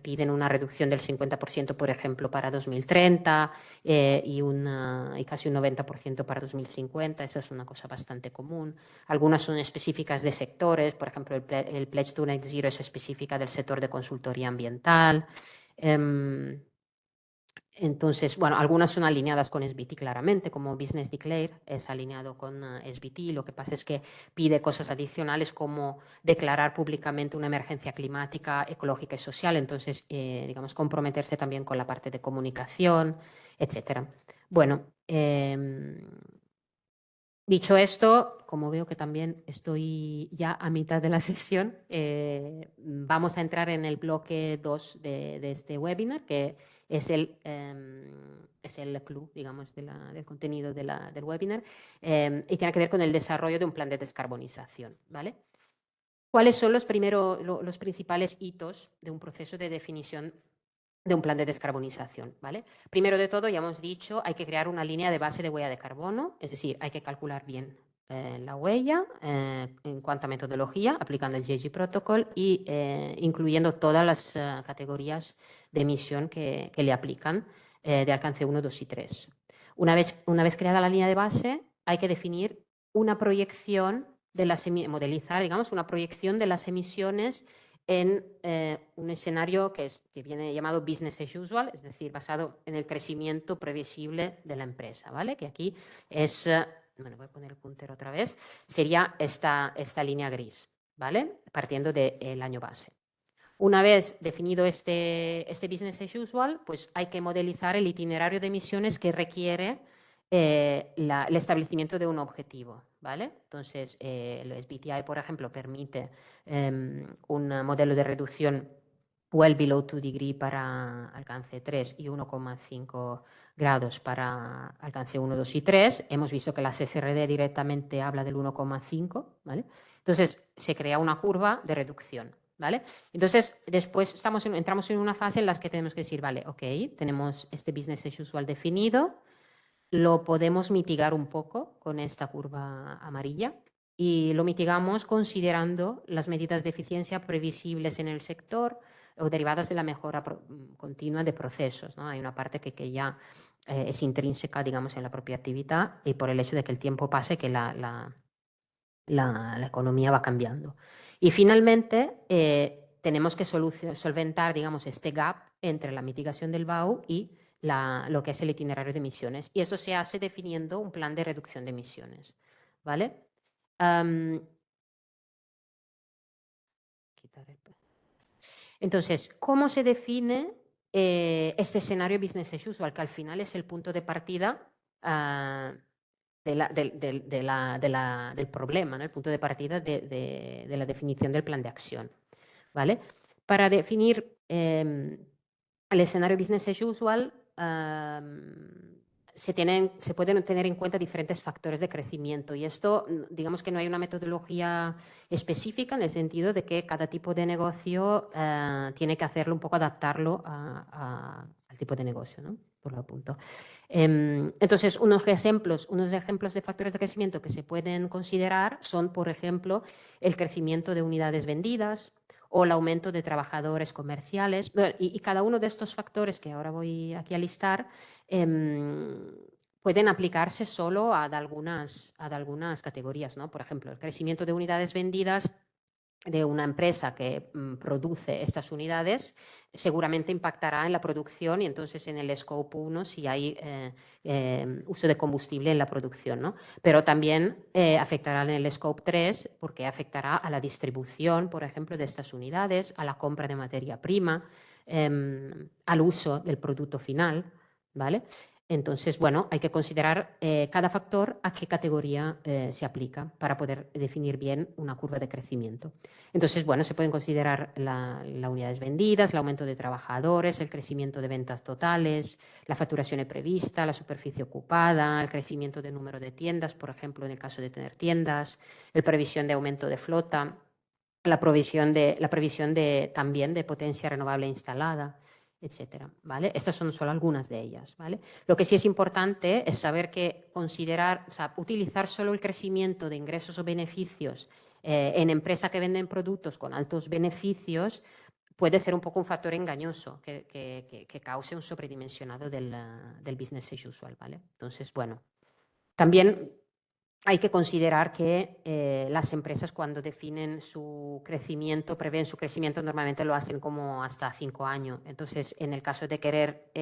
piden una reducción del 50%, por ejemplo, para 2030 y casi un 90% para 2050. Esa es una cosa bastante común. Algunas son específicas de sectores, por ejemplo, el Pledge to Net Zero es específica del sector de consultoría ambiental. Entonces, bueno, algunas son alineadas con SBT claramente, como Business Declare es alineado con SBT. Lo que pasa es que pide cosas adicionales como declarar públicamente una emergencia climática, ecológica y social. Entonces, digamos, comprometerse también con la parte de comunicación, etcétera. Bueno, dicho esto, como veo que también estoy ya a mitad de la sesión, vamos a entrar en el bloque 2 de este webinar, que es el clou, digamos, del contenido del webinar, y tiene que ver con el desarrollo de un plan de descarbonización, ¿vale? ¿Cuáles son los principales hitos de un proceso de definición de un plan de descarbonización, ¿vale? Primero de todo, ya hemos dicho, hay que crear una línea de base de huella de carbono, es decir, hay que calcular bien la huella en cuanto a metodología, aplicando el GHG Protocol y incluyendo todas las categorías de emisión que le aplican de alcance 1, 2 y 3. Una vez creada la línea de base, hay que definir una proyección de las modelizar, digamos, una proyección de las emisiones en un escenario que viene llamado business as usual, es decir, basado en el crecimiento previsible de la empresa, ¿vale? Que aquí es, bueno, voy a poner el puntero otra vez, sería esta línea gris, ¿vale? Partiendo del año base. Una vez definido este business as usual, pues hay que modelizar el itinerario de emisiones que requiere el establecimiento de un objetivo, ¿vale? Entonces, el SBTi, por ejemplo, permite un modelo de reducción well below 2 degrees para alcance 3 y 1,5 grados para alcance 1, 2 y 3. Hemos visto que la CSRD directamente habla del 1,5, ¿vale? Entonces, se crea una curva de reducción, ¿vale? Entonces, después entramos en una fase en la que tenemos que decir, vale, ok, tenemos este business as usual definido, lo podemos mitigar un poco con esta curva amarilla y lo mitigamos considerando las medidas de eficiencia previsibles en el sector o derivadas de la mejora continua de procesos, ¿no? Hay una parte que ya es intrínseca, digamos, en la propia actividad y por el hecho de que el tiempo pase, que la economía va cambiando. Y finalmente, tenemos que solventar, digamos, este gap entre la mitigación del BAU y lo que es el itinerario de emisiones. Y eso se hace definiendo un plan de reducción de emisiones, ¿vale? Entonces, ¿cómo se define este escenario business as usual? Que al final es el punto de partida del problema, ¿no? El punto de partida de la definición del plan de acción, ¿vale? Para definir el escenario business as usual, se pueden tener en cuenta diferentes factores de crecimiento y esto, digamos que no hay una metodología específica en el sentido de que cada tipo de negocio tiene que hacerlo un poco, adaptarlo al tipo de negocio, ¿no? Por lo apunto. Entonces, unos ejemplos de factores de crecimiento que se pueden considerar son, por ejemplo, el crecimiento de unidades vendidas o el aumento de trabajadores comerciales. Y cada uno de estos factores que ahora voy aquí a listar pueden aplicarse solo a algunas categorías, ¿no? Por ejemplo, el crecimiento de unidades vendidas de una empresa que produce estas unidades seguramente impactará en la producción y entonces en el Scope 1 si hay uso de combustible en la producción, ¿no? Pero también afectará en el Scope 3 porque afectará a la distribución, por ejemplo, de estas unidades, a la compra de materia prima, al uso del producto final, ¿vale? Entonces, bueno, hay que considerar cada factor a qué categoría se aplica para poder definir bien una curva de crecimiento. Entonces, bueno, se pueden considerar las unidades vendidas, el aumento de trabajadores, el crecimiento de ventas totales, la facturación prevista, la superficie ocupada, el crecimiento del número de tiendas, por ejemplo, en el caso de tener tiendas, la previsión de aumento de flota, la previsión también de potencia renovable instalada, etcétera, ¿vale? Estas son solo algunas de ellas, ¿vale? Lo que sí es importante es saber que utilizar solo el crecimiento de ingresos o beneficios en empresas que venden productos con altos beneficios puede ser un poco un factor engañoso que cause un sobredimensionado del business as usual, ¿vale? Entonces, bueno, también hay que considerar que las empresas cuando definen su crecimiento, prevén su crecimiento, normalmente lo hacen como hasta 5 años. Entonces, en el caso de querer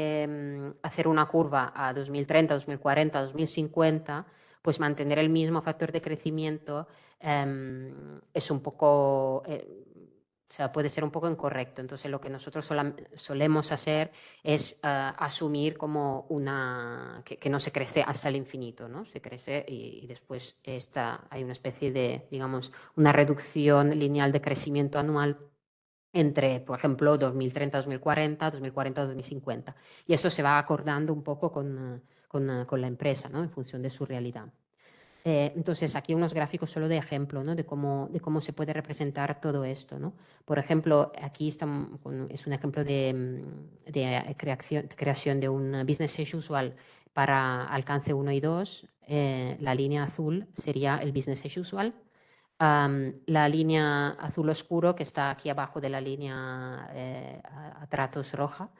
hacer una curva a 2030, 2040, 2050, pues mantener el mismo factor de crecimiento es un poco... puede ser un poco incorrecto. Entonces, lo que nosotros solemos hacer es asumir como que no se crece hasta el infinito, ¿no? Se crece y después hay una especie de, digamos, una reducción lineal de crecimiento anual entre, por ejemplo, 2030, 2040, 2040, 2050. Y eso se va acordando un poco con la empresa, ¿no? En función de su realidad. Entonces, aquí unos gráficos solo de ejemplo, ¿no? de cómo se puede representar todo esto, ¿no? Por ejemplo, aquí es un ejemplo de creación de un business as usual para alcance 1 y 2. La línea azul sería el business as usual. La línea azul oscuro, que está aquí abajo de la línea a tratos roja,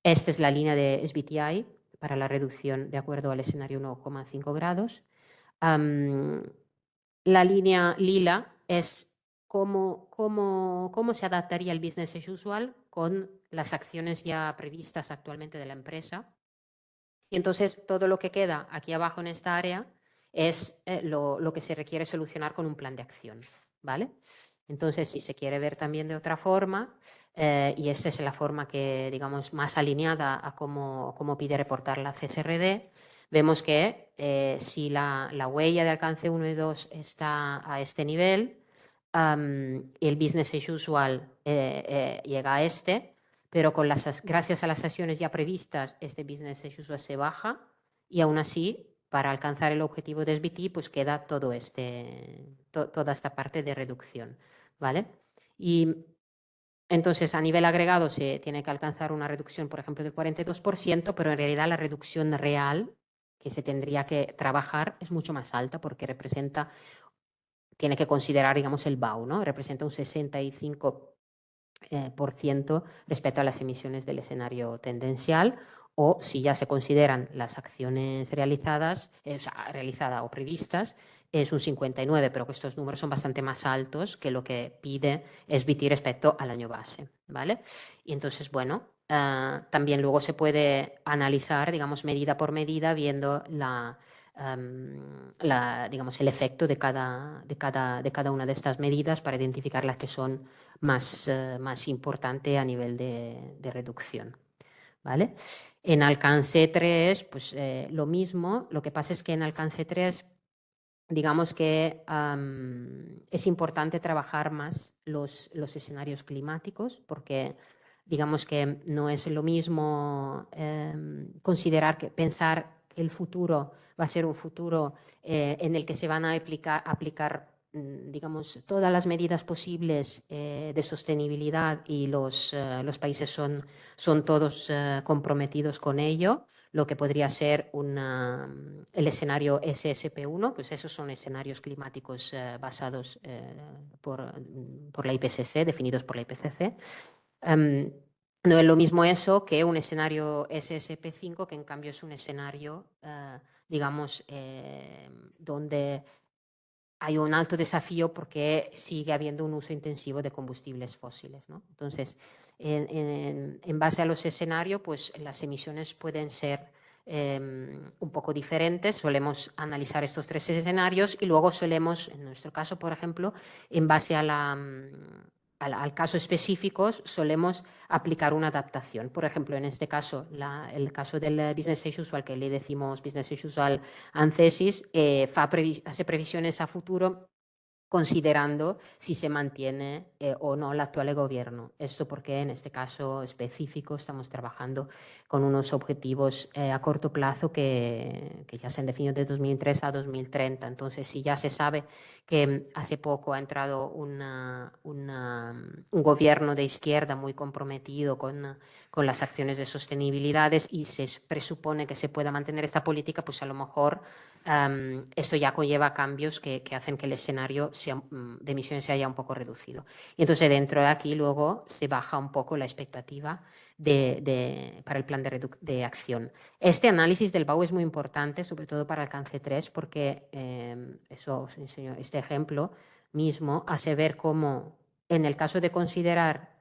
esta es la línea de SBTI para la reducción de acuerdo al escenario 1,5 grados. La línea lila es cómo se adaptaría el business as usual con las acciones ya previstas actualmente de la empresa. Y entonces todo lo que queda aquí abajo en esta área es lo que se requiere solucionar con un plan de acción, ¿vale? Entonces, si se quiere ver también de otra forma, y esa es la forma que, digamos, más alineada a cómo pide reportar la CSRD, vemos que si la huella de alcance 1 y 2 está a este nivel, el business as usual llega a este, pero gracias a las acciones ya previstas, este business as usual se baja y aún así, para alcanzar el objetivo de SBT, pues queda toda esta parte de reducción, ¿vale? Y entonces, a nivel agregado se tiene que alcanzar una reducción, por ejemplo, del 42%, pero en realidad la reducción real que se tendría que trabajar es mucho más alta porque tiene que considerar, digamos, el BAU, ¿no? Representa un 65% respecto a las emisiones del escenario tendencial, o si ya se consideran las acciones realizadas, o previstas, es un 59%, pero que estos números son bastante más altos que lo que pide SBT respecto al año base, ¿vale? Y entonces, bueno, también luego se puede analizar, digamos, medida por medida, viendo digamos, el efecto de cada una de estas medidas para identificar las que son más importante a nivel de reducción, ¿vale? En alcance 3, pues lo mismo. Lo que pasa es que en alcance 3, digamos que es importante trabajar más los escenarios climáticos, porque digamos que no es lo mismo pensar que el futuro va a ser un futuro en el que se van a aplicar digamos, todas las medidas posibles de sostenibilidad y los países son todos comprometidos con ello, lo que podría ser el escenario SSP1, pues esos son escenarios climáticos basados por la IPCC, definidos por la IPCC. No es lo mismo eso que un escenario SSP5, que en cambio es un escenario, digamos, donde hay un alto desafío porque sigue habiendo un uso intensivo de combustibles fósiles, ¿no? Entonces, en base a los escenarios, pues las emisiones pueden ser un poco diferentes. Solemos analizar estos 3 escenarios y luego solemos, en nuestro caso, por ejemplo, en base al caso específico, solemos aplicar una adaptación. Por ejemplo, en este caso, el caso del business as usual, que le decimos business as usual ANCESIS, hace previsiones a futuro considerando si se mantiene o no el actual gobierno. Esto porque en este caso específico estamos trabajando con unos objetivos a corto plazo que ya se han definido de 2003 a 2030. Entonces, si ya se sabe que hace poco ha entrado un gobierno de izquierda muy comprometido con las acciones de sostenibilidad y se presupone que se pueda mantener esta política, pues a lo mejor eso ya conlleva cambios que hacen que el escenario de emisiones se haya un poco reducido. Y entonces dentro de aquí luego se baja un poco la expectativa para el plan de acción. Este análisis del BAU es muy importante, sobre todo para alcance 3, porque eso os enseño, este ejemplo mismo hace ver cómo en el caso de considerar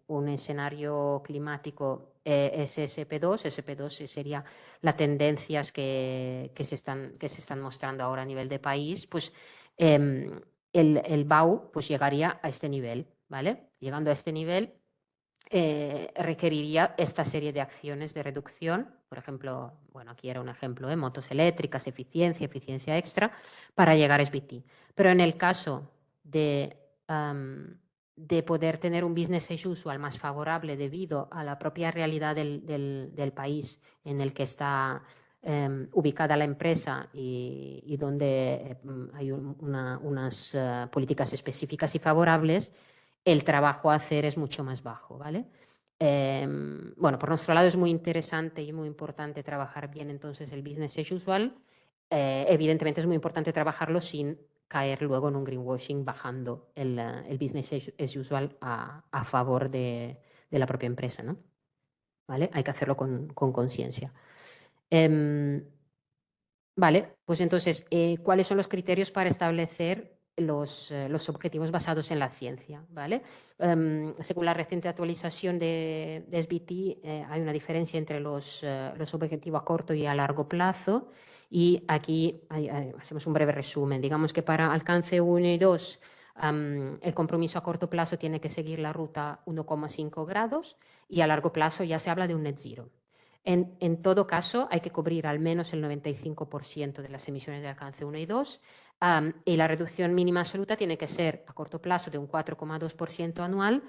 un escenario climático SSP2, SP2 sería las tendencias que se están mostrando ahora a nivel de país, pues el BAU pues llegaría a este nivel, ¿vale? Llegando a este nivel requeriría esta serie de acciones de reducción, por ejemplo, bueno, aquí era un ejemplo, motos eléctricas, eficiencia extra, para llegar a SBT. Pero en el caso de poder tener un business as usual más favorable debido a la propia realidad del país en el que está ubicada la empresa y donde hay unas políticas específicas y favorables, el trabajo a hacer es mucho más bajo, ¿vale? Bueno, por nuestro lado es muy interesante y muy importante trabajar bien entonces el business as usual. Evidentemente es muy importante trabajarlo sin caer luego en un greenwashing bajando el business as usual a favor de la propia empresa, ¿no? ¿Vale? Hay que hacerlo con conciencia. Vale, pues entonces, ¿cuáles son los criterios para establecer los objetivos basados en la ciencia? ¿Vale? Según la reciente actualización de SBT, hay una diferencia entre los objetivos a corto y a largo plazo. Y aquí hacemos un breve resumen. Digamos que para alcance 1 y 2, el compromiso a corto plazo tiene que seguir la ruta 1,5 grados y a largo plazo ya se habla de un net zero. En todo caso, hay que cubrir al menos el 95% de las emisiones de alcance 1 y 2 y la reducción mínima absoluta tiene que ser a corto plazo de un 4,2% anual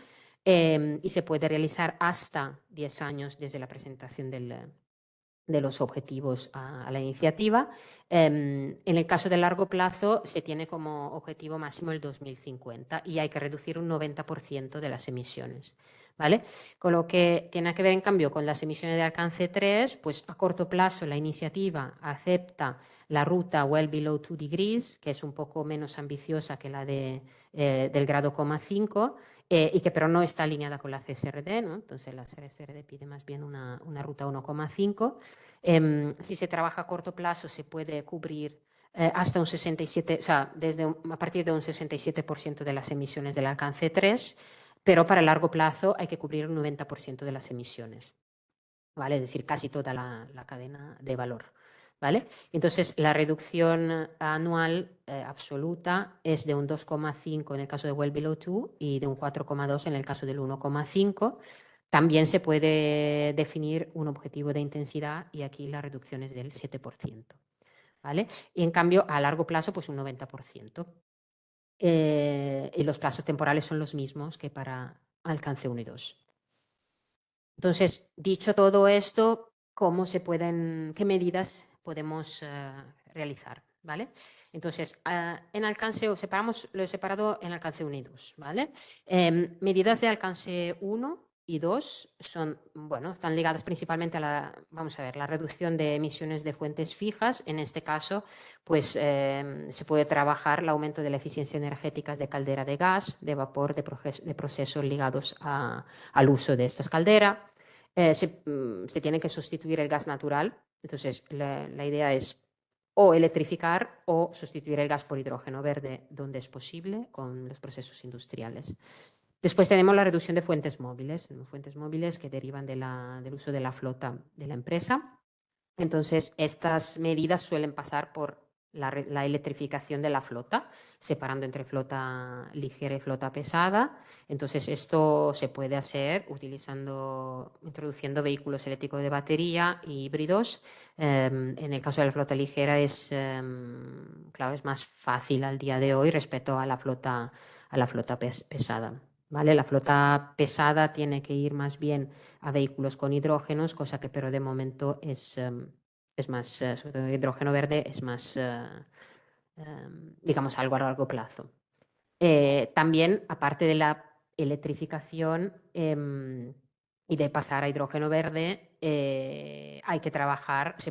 y se puede realizar hasta 10 años desde la presentación de los objetivos a la iniciativa. En el caso de largo plazo se tiene como objetivo máximo el 2050 y hay que reducir un 90% de las emisiones. ¿Vale? Con lo que tiene que ver, en cambio, con las emisiones de alcance 3, pues a corto plazo la iniciativa acepta la ruta well below 2 degrees, que es un poco menos ambiciosa que la del grado 5, y que pero no está alineada con la CSRD, ¿no? Entonces la CSRD pide más bien una ruta 1,5. Si se trabaja a corto plazo se puede cubrir hasta un 67, o sea, a partir de un 67% de las emisiones del alcance 3, pero para el largo plazo hay que cubrir un 90% de las emisiones, ¿vale? Es decir, casi toda la cadena de valor, ¿vale? Entonces, la reducción anual absoluta es de un 2,5 en el caso de well below 2 y de un 4,2 en el caso del 1,5. También se puede definir un objetivo de intensidad y aquí la reducción es del 7%, ¿vale? Y en cambio, a largo plazo, pues un 90%. Y los plazos temporales son los mismos que para alcance 1 y 2. Entonces, dicho todo esto, ¿qué medidas podemos realizar? ¿Vale? Entonces, en alcance, lo he separado en alcance 1 y 2, ¿vale? Medidas de alcance 1 y 2 están ligadas principalmente a la reducción de emisiones de fuentes fijas. En este caso, pues se puede trabajar el aumento de la eficiencia energética de caldera de gas, de vapor, de procesos ligados al uso de estas calderas. Se tiene que sustituir el gas natural. Entonces, la idea es o electrificar o sustituir el gas por hidrógeno verde donde es posible con los procesos industriales. Después tenemos la reducción de fuentes móviles que derivan del uso de la flota de la empresa. Entonces, estas medidas suelen pasar por la electrificación de la flota, separando entre flota ligera y flota pesada. Entonces, esto se puede hacer introduciendo vehículos eléctricos de batería y híbridos. En el caso de la flota ligera claro, es más fácil al día de hoy respecto a la flota pesada. ¿Vale? La flota pesada tiene que ir más bien a vehículos con hidrógenos, cosa que pero de momento es más, sobre todo el hidrógeno verde, es más, digamos, algo a largo plazo. También, aparte de la electrificación y de pasar a hidrógeno verde, se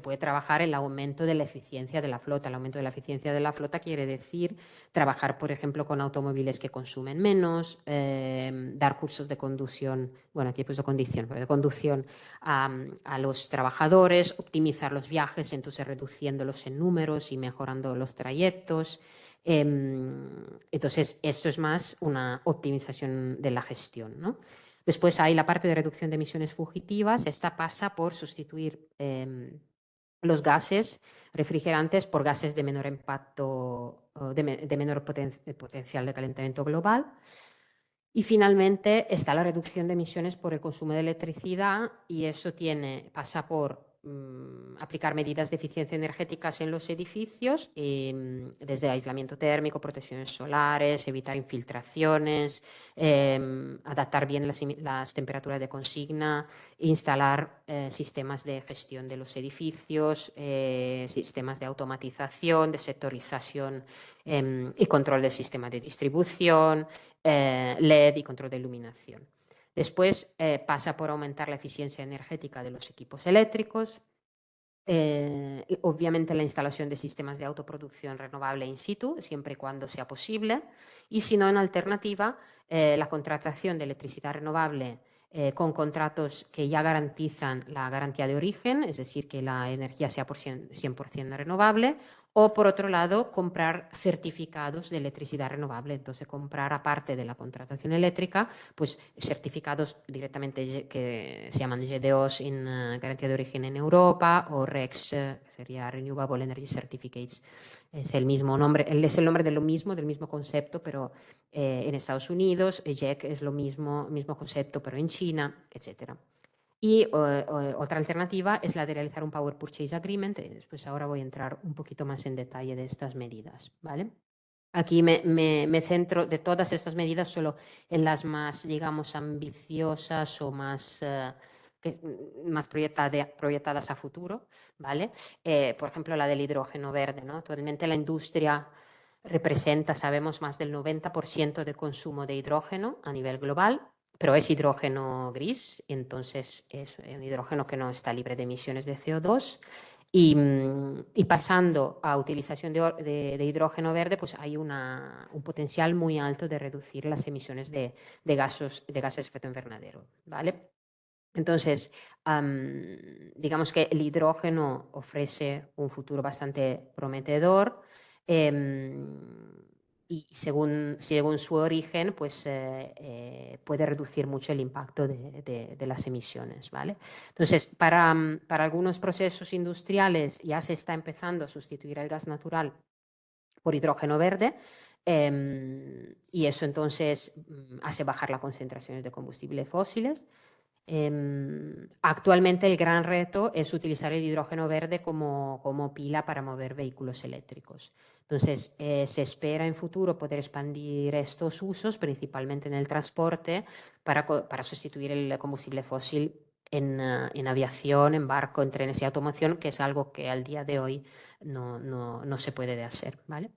puede trabajar el aumento de la eficiencia de la flota. El aumento de la eficiencia de la flota quiere decir trabajar, por ejemplo, con automóviles que consumen menos, dar cursos de conducción, bueno, aquí he puesto condición, pero de conducción a los trabajadores, optimizar los viajes, entonces reduciéndolos en números y mejorando los trayectos. Entonces, esto es más una optimización de la gestión, ¿no? Después hay la parte de reducción de emisiones fugitivas. Esta pasa por sustituir los gases refrigerantes por gases de menor impacto, de menor potencial de calentamiento global. Y finalmente está la reducción de emisiones por el consumo de electricidad y eso pasa por aplicar medidas de eficiencia energética en los edificios, desde aislamiento térmico, protecciones solares, evitar infiltraciones, adaptar bien las temperaturas de consigna, instalar sistemas de gestión de los edificios, sistemas de automatización, de sectorización y control del sistema de distribución, LED y control de iluminación. Después pasa por aumentar la eficiencia energética de los equipos eléctricos, obviamente la instalación de sistemas de autoproducción renovable in situ, siempre y cuando sea posible, y si no, en alternativa, la contratación de electricidad renovable con contratos que ya garantizan la garantía de origen, es decir, que la energía sea 100% renovable, o por otro lado, comprar certificados de electricidad renovable. Entonces, comprar aparte de la contratación eléctrica, pues certificados directamente que se llaman GDOs en garantía de origen en Europa, o RECs, sería Renewable Energy Certificates. Es el mismo nombre, es el nombre de lo mismo, del mismo concepto, pero en Estados Unidos. EGEC es lo mismo concepto, pero en China, etcétera. Y otra alternativa es la de realizar un Power Purchase Agreement. Después ahora voy a entrar un poquito más en detalle de estas medidas, ¿vale? Aquí me centro de todas estas medidas solo en las más, digamos, ambiciosas o más, más proyectadas a futuro, ¿vale? Por ejemplo, la del hidrógeno verde, ¿no? Actualmente la industria representa, sabemos, más del 90% de consumo de hidrógeno a nivel global, pero es hidrógeno gris, entonces es un hidrógeno que no está libre de emisiones de CO2. Y pasando a utilización de hidrógeno verde, pues hay un potencial muy alto de reducir las emisiones de gases de efecto invernadero, ¿vale? Entonces, digamos que el hidrógeno ofrece un futuro bastante prometedor. Y según su origen, pues puede reducir mucho el impacto de las emisiones, ¿vale? Entonces, para algunos procesos industriales ya se está empezando a sustituir el gas natural por hidrógeno verde, y eso entonces hace bajar las concentraciones de combustibles fósiles. Actualmente el gran reto es utilizar el hidrógeno verde como pila para mover vehículos eléctricos. Entonces, se espera en futuro poder expandir estos usos, principalmente en el transporte, para sustituir el combustible fósil en aviación, en barco, en trenes y automoción, que es algo que al día de hoy no se puede hacer, ¿vale?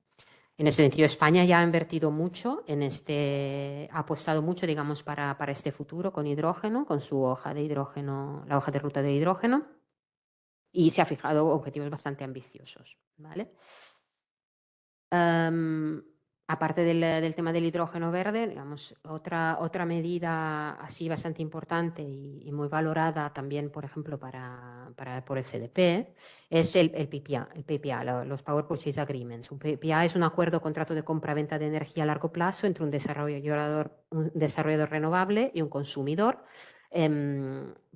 En ese sentido, España ya ha invertido mucho ha apostado mucho, digamos, para este futuro con hidrógeno, con su hoja de hidrógeno, la hoja de ruta de hidrógeno, y se ha fijado objetivos bastante ambiciosos, ¿vale? Aparte del tema del hidrógeno verde, digamos, otra medida así bastante importante y muy valorada también, por ejemplo, por el CDP, es el PPA, los Power Purchase Agreements. Un PPA es un acuerdo o contrato de compra-venta de energía a largo plazo entre un desarrollador renovable y un consumidor,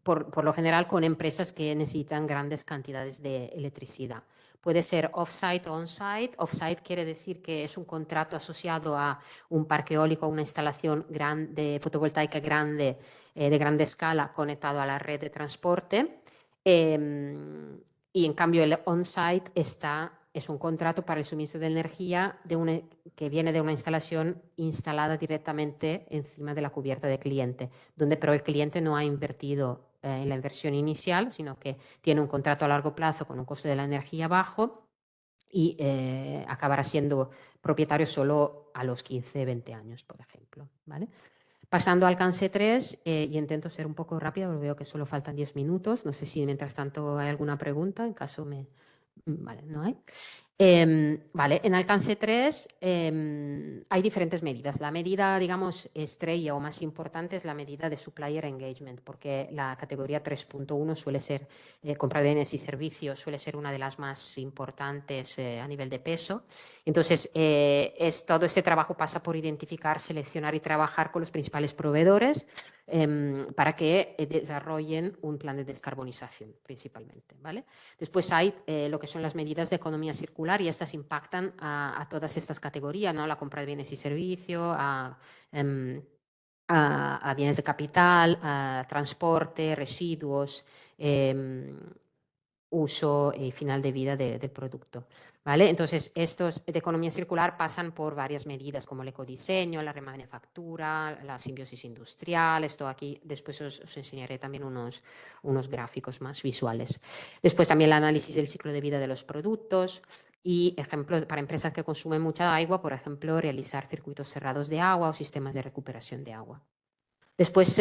por lo general con empresas que necesitan grandes cantidades de electricidad. Puede ser off-site o on-site. Off-site quiere decir que es un contrato asociado a un parque eólico, una instalación grande, fotovoltaica grande, de grande escala, conectado a la red de transporte. Y en cambio el on-site es un contrato para el suministro de energía que viene de una instalación instalada directamente encima de la cubierta del cliente, donde pero el cliente no ha invertido en la inversión inicial, sino que tiene un contrato a largo plazo con un coste de la energía bajo y acabará siendo propietario solo a los 15, 20 años, por ejemplo, ¿vale? Pasando al alcance 3, y intento ser un poco rápida, porque veo que solo faltan 10 minutos. No sé si mientras tanto hay alguna pregunta, en caso Vale, no hay. Vale, en alcance 3 hay diferentes medidas. La medida, digamos, estrella o más importante es la medida de Supplier Engagement, porque la categoría 3.1 suele ser, compra de bienes y servicios, suele ser una de las más importantes a nivel de peso. Entonces, todo este trabajo pasa por identificar, seleccionar y trabajar con los principales proveedores para que desarrollen un plan de descarbonización, principalmente, ¿vale? Después hay lo que son las medidas de economía circular, y estas impactan a todas estas categorías, ¿no? La compra de bienes y servicios, a bienes de capital, a transporte, residuos, uso y final de vida del producto. ¿Vale? Entonces, estos de economía circular pasan por varias medidas como el ecodiseño, la remanufactura, la simbiosis industrial. Esto aquí después os enseñaré también unos gráficos más visuales. Después también el análisis del ciclo de vida de los productos y, ejemplo, para empresas que consumen mucha agua, por ejemplo, realizar circuitos cerrados de agua o sistemas de recuperación de agua. Después,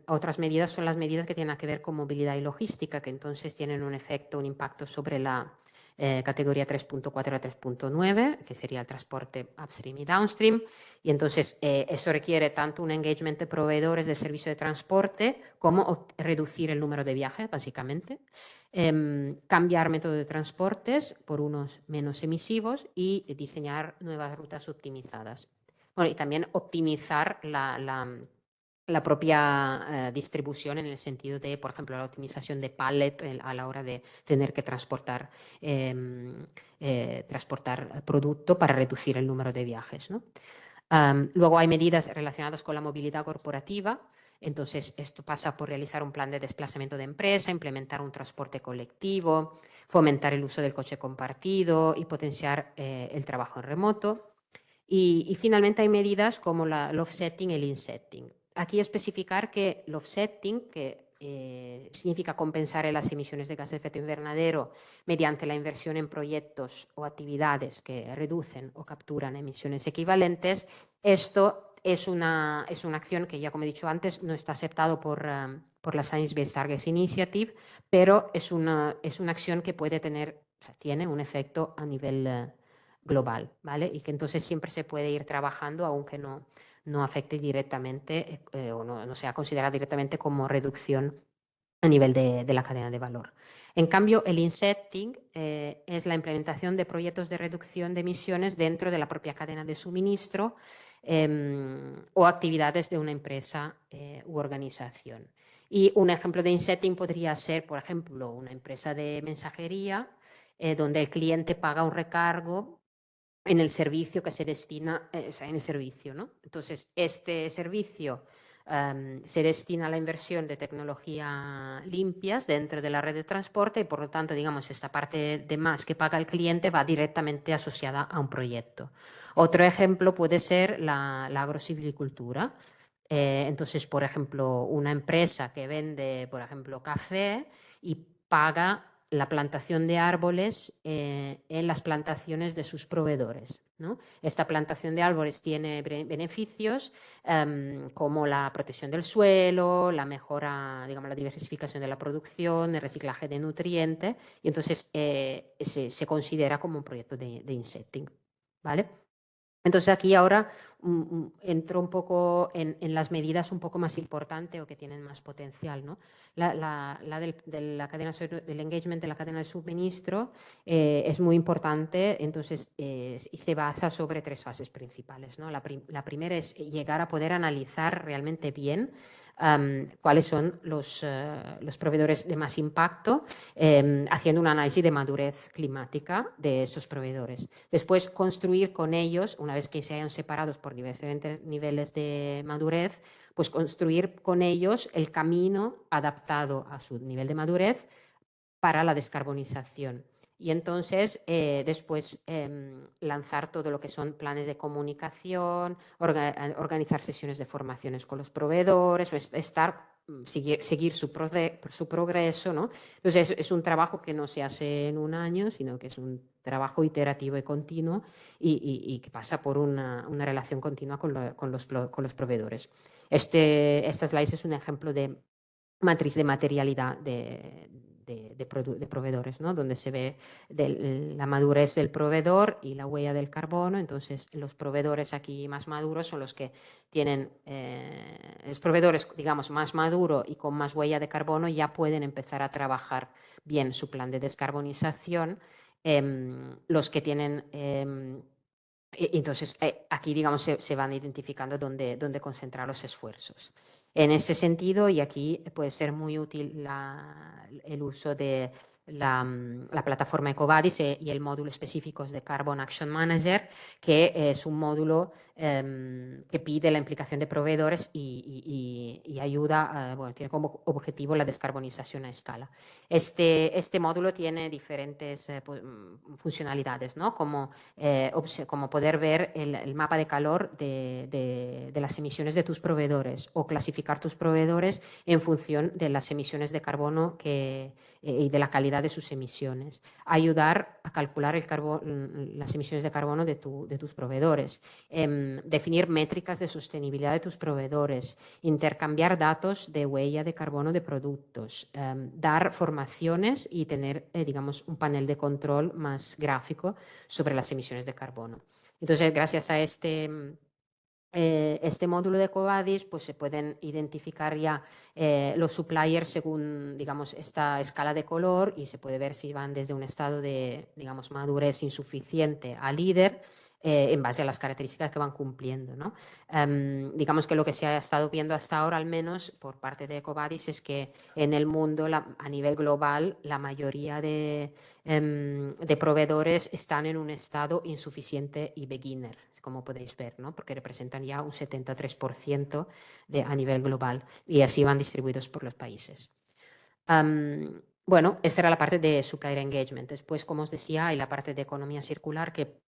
otras medidas son las medidas que tienen que ver con movilidad y logística, que entonces tienen un efecto, un impacto sobre la categoría 3.4 a 3.9, que sería el transporte upstream y downstream. Y entonces eso requiere tanto un engagement de proveedores del servicio de transporte como reducir el número de viajes, básicamente. Cambiar método de transportes por unos menos emisivos y diseñar nuevas rutas optimizadas. Bueno, y también optimizar la propia distribución en el sentido de, por ejemplo, la optimización de pallet a la hora de tener que transportar producto para reducir el número de viajes, ¿no? Luego hay medidas relacionadas con la movilidad corporativa. Entonces, esto pasa por realizar un plan de desplazamiento de empresa, implementar un transporte colectivo, fomentar el uso del coche compartido y potenciar el trabajo en remoto. Y finalmente hay medidas como el offsetting y el insetting. Aquí especificar que el offsetting, que significa compensar las emisiones de gases de efecto invernadero mediante la inversión en proyectos o actividades que reducen o capturan emisiones equivalentes, esto es una acción que ya, como he dicho antes, no está aceptado por la Science Based Targets Initiative, pero es una acción que puede tener, o sea, tiene un efecto a nivel global, ¿vale? Y que entonces siempre se puede ir trabajando aunque no afecte directamente o no sea considerada directamente como reducción a nivel de la cadena de valor. En cambio, el insetting es la implementación de proyectos de reducción de emisiones dentro de la propia cadena de suministro o actividades de una empresa u organización. Y un ejemplo de insetting podría ser, por ejemplo, una empresa de mensajería donde el cliente paga un recargo en el servicio que se destina, o sea, en el servicio, ¿no? Entonces, este servicio se destina a la inversión de tecnología limpias dentro de la red de transporte y, por lo tanto, digamos, esta parte de más que paga el cliente va directamente asociada a un proyecto. Otro ejemplo puede ser la agrosilvicultura. Entonces, por ejemplo, una empresa que vende, por ejemplo, café y paga la plantación de árboles en las plantaciones de sus proveedores, ¿no? Esta plantación de árboles tiene beneficios como la protección del suelo, la mejora, digamos, la diversificación de la producción, el reciclaje de nutrientes, y entonces se considera como un proyecto de insetting, ¿vale? Entonces aquí ahora entro un poco en las medidas un poco más importantes o que tienen más potencial, ¿no? La de la cadena del engagement de la cadena de suministro es muy importante, entonces y se basa sobre tres fases principales, ¿no? La primera es llegar a poder analizar realmente bien cuáles son los proveedores de más impacto, haciendo un análisis de madurez climática de esos proveedores. Después, construir con ellos, una vez que se hayan separados por diferentes niveles de madurez, pues construir con ellos el camino adaptado a su nivel de madurez para la descarbonización. Y entonces después lanzar todo lo que son planes de comunicación, organizar sesiones de formaciones con los proveedores, pues seguir su progreso, ¿no? Entonces es un trabajo que no se hace en un año, sino que es un trabajo iterativo y continuo y que pasa por una relación continua con los proveedores. Esta slide es un ejemplo de matriz de materialidad de proveedores, ¿no? Donde se ve la madurez del proveedor y la huella del carbono. Entonces, los proveedores aquí más maduros son los que tienen, los proveedores, digamos, más maduros y con más huella de carbono ya pueden empezar a trabajar bien su plan de descarbonización. Los que tienen entonces, aquí, digamos, se van identificando dónde concentrar los esfuerzos. En ese sentido, y aquí puede ser muy útil el uso de la plataforma EcoVadis y el módulo específico de Carbon Action Manager, que es un módulo que pide la implicación de proveedores y ayuda, bueno, tiene como objetivo la descarbonización a escala. Este módulo tiene diferentes funcionalidades, ¿no? Como poder ver el mapa de calor de las emisiones de tus proveedores o clasificar tus proveedores en función de las emisiones de carbono y de la calidad de sus emisiones. Ayudar a calcular las emisiones de carbono de tus proveedores. Definir métricas de sostenibilidad de tus proveedores. Intercambiar datos de huella de carbono de productos. Dar formaciones y tener, digamos, un panel de control más gráfico sobre las emisiones de carbono. Entonces, gracias a este módulo de EcoVadis, pues se pueden identificar ya los suppliers según, digamos, esta escala de color y se puede ver si van desde un estado de, digamos, madurez insuficiente a líder en base a las características que van cumpliendo, ¿no? Digamos que lo que se ha estado viendo hasta ahora, al menos por parte de EcoVadis, es que en el mundo, a nivel global, la mayoría de proveedores están en un estado insuficiente y beginner, como podéis ver, ¿no? Porque representan ya un 73% a nivel global y así van distribuidos por los países. Bueno, esta era la parte de supplier engagement. Después, como os decía, hay la parte de economía circular que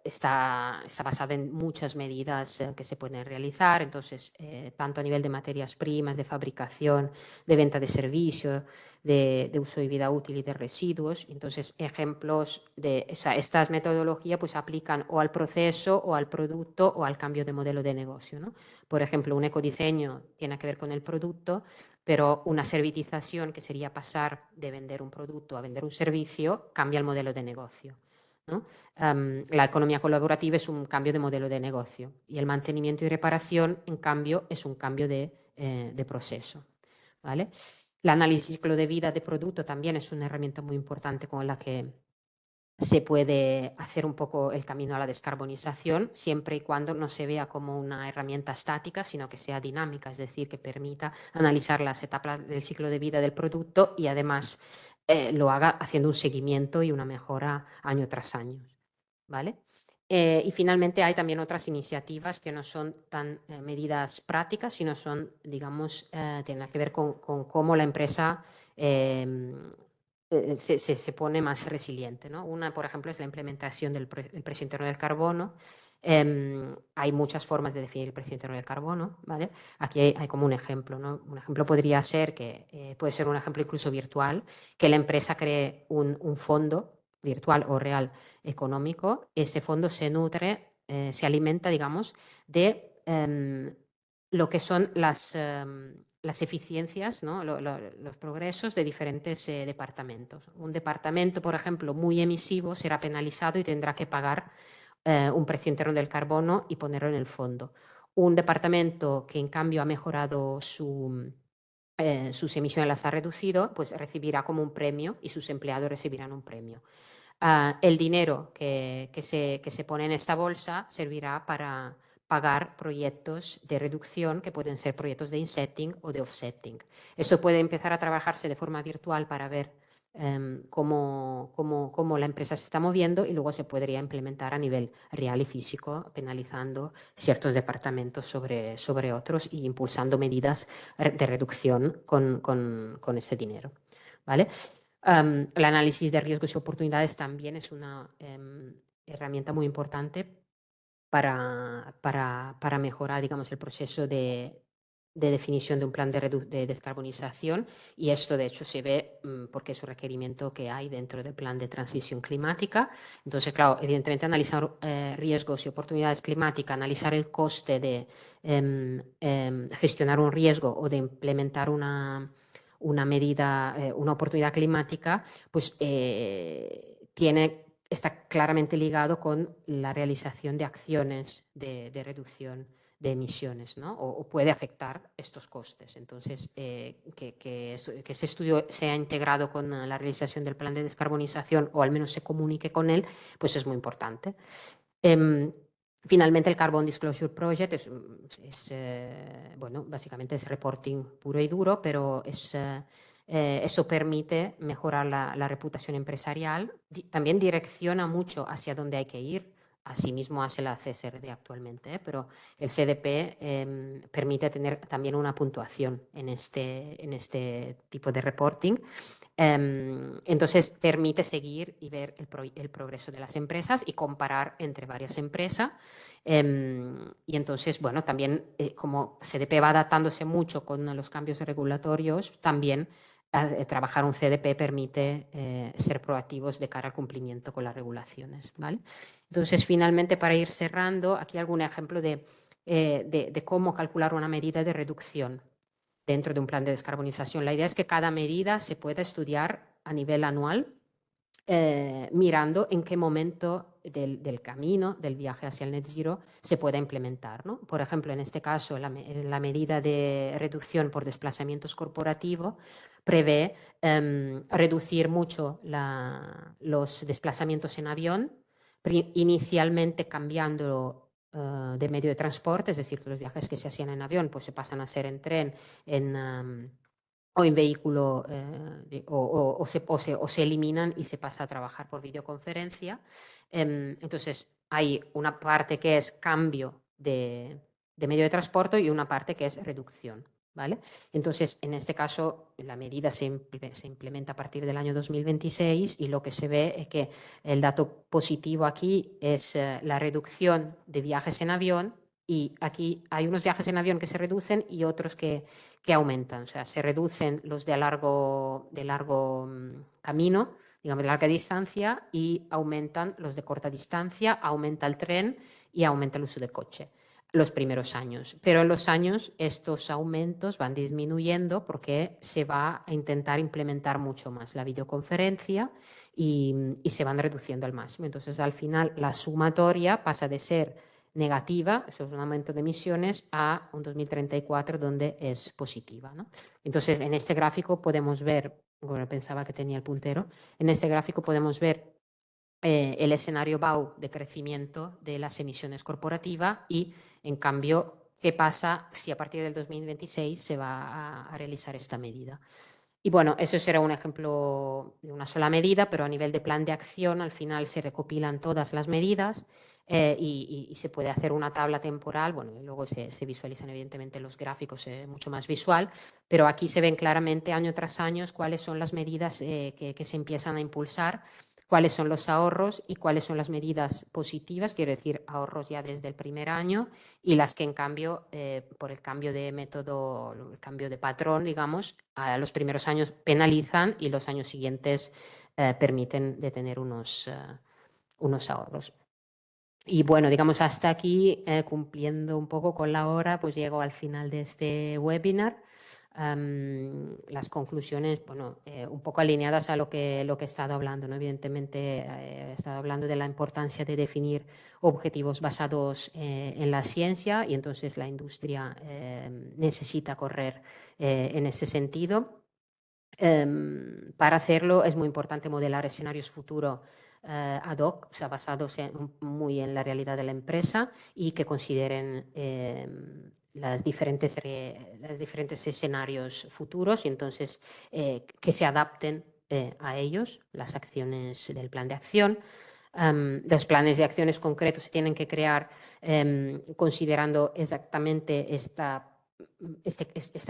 está basada en muchas medidas que se pueden realizar, entonces, tanto a nivel de materias primas, de fabricación, de venta de servicio, de uso y vida útil y de residuos. Entonces, ejemplos de estas metodologías pues aplican o al proceso o al producto o al cambio de modelo de negocio, ¿no? Por ejemplo, un ecodiseño tiene que ver con el producto, pero una servitización, que sería pasar de vender un producto a vender un servicio, cambia el modelo de negocio, ¿no? La economía colaborativa es un cambio de modelo de negocio y el mantenimiento y reparación, en cambio, es un cambio de proceso, ¿vale? El análisis ciclo de vida de producto también es una herramienta muy importante con la que se puede hacer un poco el camino a la descarbonización, siempre y cuando no se vea como una herramienta estática, sino que sea dinámica, es decir, que permita analizar las etapas del ciclo de vida del producto y además lo haga haciendo un seguimiento y una mejora año tras año, ¿vale? Y finalmente hay también otras iniciativas que no son tan medidas prácticas, sino son, digamos, tienen que ver con cómo la empresa se pone más resiliente, ¿no? Una, por ejemplo, es la implementación del precio interno del carbono. Hay muchas formas de definir el precio interno del carbono, ¿vale? Aquí hay como un ejemplo, ¿no? Un ejemplo podría ser que, puede ser un ejemplo incluso virtual, que la empresa cree un fondo virtual o real económico. Este fondo se nutre, se alimenta, digamos, de lo que son las eficiencias, ¿no? Los progresos de diferentes departamentos. Un departamento, por ejemplo, muy emisivo será penalizado y tendrá que pagar un precio interno del carbono y ponerlo en el fondo. Un departamento que en cambio ha mejorado sus emisiones, las ha reducido, pues recibirá como un premio y sus empleados recibirán un premio. El dinero que se pone en esta bolsa servirá para pagar proyectos de reducción, que pueden ser proyectos de insetting o de offsetting. Eso puede empezar a trabajarse de forma virtual para ver cómo la empresa se está moviendo, y luego se podría implementar a nivel real y físico, penalizando ciertos departamentos sobre otros y impulsando medidas de reducción con ese dinero, ¿vale? El análisis de riesgos y oportunidades también es una herramienta muy importante para mejorar, digamos, el proceso de definición de un plan de descarbonización, y esto de hecho se ve porque es un requerimiento que hay dentro del plan de transición climática. Entonces, claro, evidentemente analizar riesgos y oportunidades climáticas, analizar el coste de gestionar un riesgo o de implementar una medida, una oportunidad climática, pues está claramente ligado con la realización de acciones de reducción de emisiones, ¿no? O puede afectar estos costes. Entonces, que este estudio sea integrado con la realización del plan de descarbonización, o al menos se comunique con él, pues es muy importante. Finalmente, el Carbon Disclosure Project bueno, básicamente es reporting puro y duro, pero es Eso permite mejorar la reputación empresarial, también direcciona mucho hacia dónde hay que ir. Asimismo hace la CSRD actualmente, pero el CDP permite tener también una puntuación en este tipo de reporting. Entonces permite seguir y ver el progreso de las empresas y comparar entre varias empresas. Y entonces, bueno, también como CDP va adaptándose mucho con los cambios regulatorios, también trabajar un CDP permite ser proactivos de cara al cumplimiento con las regulaciones, ¿vale? Entonces, finalmente, para ir cerrando, aquí algún ejemplo de cómo calcular una medida de reducción dentro de un plan de descarbonización. La idea es que cada medida se pueda estudiar a nivel anual, mirando en qué momento del camino, del viaje hacia el net zero, se pueda implementar, ¿no? Por ejemplo, en este caso, la medida de reducción por desplazamientos corporativos prevé reducir mucho los desplazamientos en avión, inicialmente cambiando de medio de transporte, es decir, que los viajes que se hacían en avión pues se pasan a hacer en tren, o en vehículo, o se eliminan y se pasa a trabajar por videoconferencia. Entonces, hay una parte que es cambio de medio de transporte y una parte que es reducción, ¿vale? Entonces, en este caso, la medida se implementa a partir del año 2026 y lo que se ve es que el dato positivo aquí es la reducción de viajes en avión, y aquí hay unos viajes en avión que se reducen y otros que aumentan. O sea, se reducen los de largo camino, digamos, de larga distancia, y aumentan los de corta distancia, aumenta el tren y aumenta el uso de coche los primeros años. Pero en los años estos aumentos van disminuyendo porque se va a intentar implementar mucho más la videoconferencia y se van reduciendo al máximo. Entonces, al final, la sumatoria pasa de ser negativa, eso es un aumento de emisiones, a un 2034 donde es positiva, ¿no? Entonces, en este gráfico podemos ver, bueno, pensaba que tenía el puntero, en este gráfico podemos ver el escenario BAU de crecimiento de las emisiones corporativas y, en cambio, qué pasa si a partir del 2026 se va a realizar esta medida. Y bueno, eso será un ejemplo de una sola medida, pero a nivel de plan de acción al final se recopilan todas las medidas y se puede hacer una tabla temporal. Bueno, y luego se visualizan evidentemente los gráficos mucho más visual, pero aquí se ven claramente año tras año cuáles son las medidas que se empiezan a impulsar, cuáles son los ahorros y cuáles son las medidas positivas, quiero decir, ahorros ya desde el primer año, y las que en cambio, por el cambio de método, el cambio de patrón, digamos, a los primeros años penalizan y los años siguientes permiten de tener unos ahorros. Y bueno, digamos, hasta aquí, cumpliendo un poco con la hora, pues llego al final de este webinar. Las conclusiones, bueno, un poco alineadas a lo que he estado hablando, ¿no? Evidentemente, he estado hablando de la importancia de definir objetivos basados en la ciencia, y entonces la industria necesita correr en ese sentido. Para hacerlo es muy importante modelar escenarios futuros ad hoc, o sea, basados muy en la realidad de la empresa, y que consideren los diferentes escenarios futuros, y entonces que se adapten a ellos las acciones del plan de acción. Los planes de acciones concretos se tienen que crear considerando exactamente esta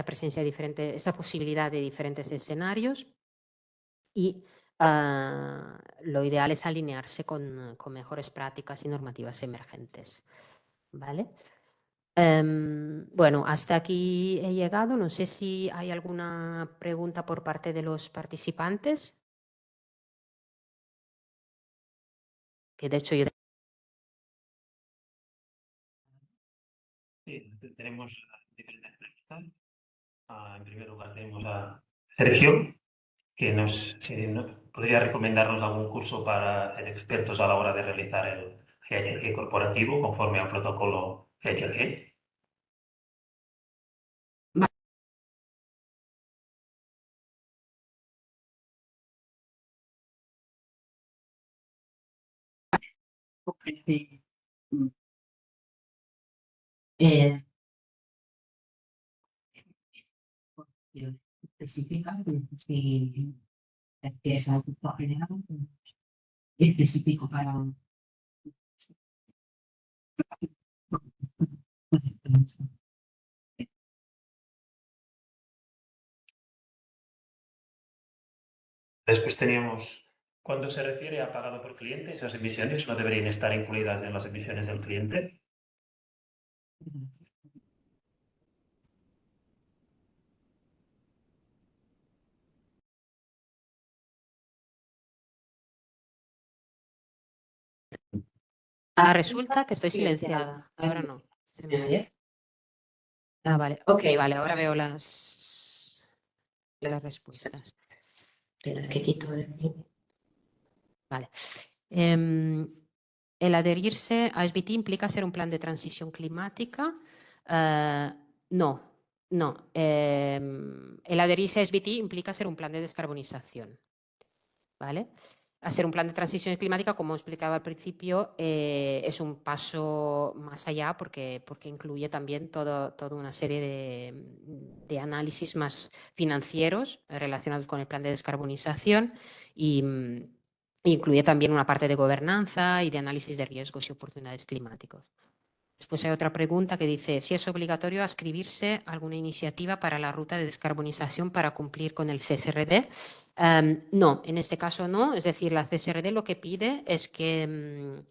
presencia diferente, esta posibilidad de diferentes escenarios, y lo ideal es alinearse con mejores prácticas y normativas emergentes, ¿vale? Bueno, hasta aquí he llegado. No sé si hay alguna pregunta por parte de los participantes, que de hecho yo... Sí, tenemos diferentes preguntas. En primer lugar tenemos a Sergio, que podría recomendarnos algún curso para ser expertos a la hora de realizar el GHG corporativo conforme al protocolo GHG. Sí. Eh, específica, si es algo general, específico para... Después teníamos, cuando se refiere a pagado por cliente, esas emisiones no deberían estar incluidas en las emisiones del cliente. Resulta que estoy silenciada. Ahora no. ¿Se me oye? Vale. Ok, vale. Ahora veo las respuestas. Espera, que quito de aquí. Vale. El adherirse a SBT implica ser un plan de transición climática. No, no. El adherirse a SBT implica ser un plan de descarbonización. ¿Vale? Hacer un plan de transición climática, como explicaba al principio, es un paso más allá porque incluye también toda una serie de análisis más financieros relacionados con el plan de descarbonización y incluye también una parte de gobernanza y de análisis de riesgos y oportunidades climáticos. Después hay otra pregunta que dice si es obligatorio adscribirse a alguna iniciativa para la ruta de descarbonización para cumplir con el CSRD. No, en este caso no. Es decir, la CSRD lo que pide es que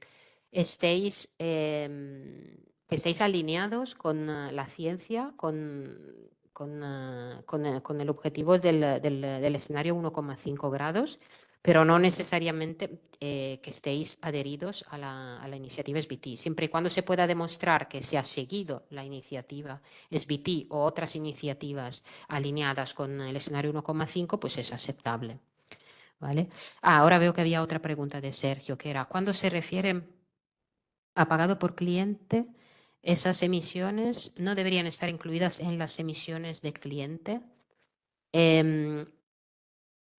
estéis alineados con la ciencia, con el objetivo del escenario 1,5 grados, pero no necesariamente que estéis adheridos a la iniciativa SBT. Siempre y cuando se pueda demostrar que se ha seguido la iniciativa SBT o otras iniciativas alineadas con el escenario 1,5, pues es aceptable. ¿Vale? Ahora veo que había otra pregunta de Sergio, que era, ¿cuándo se refiere a pagado por cliente? ¿Esas emisiones no deberían estar incluidas en las emisiones de cliente?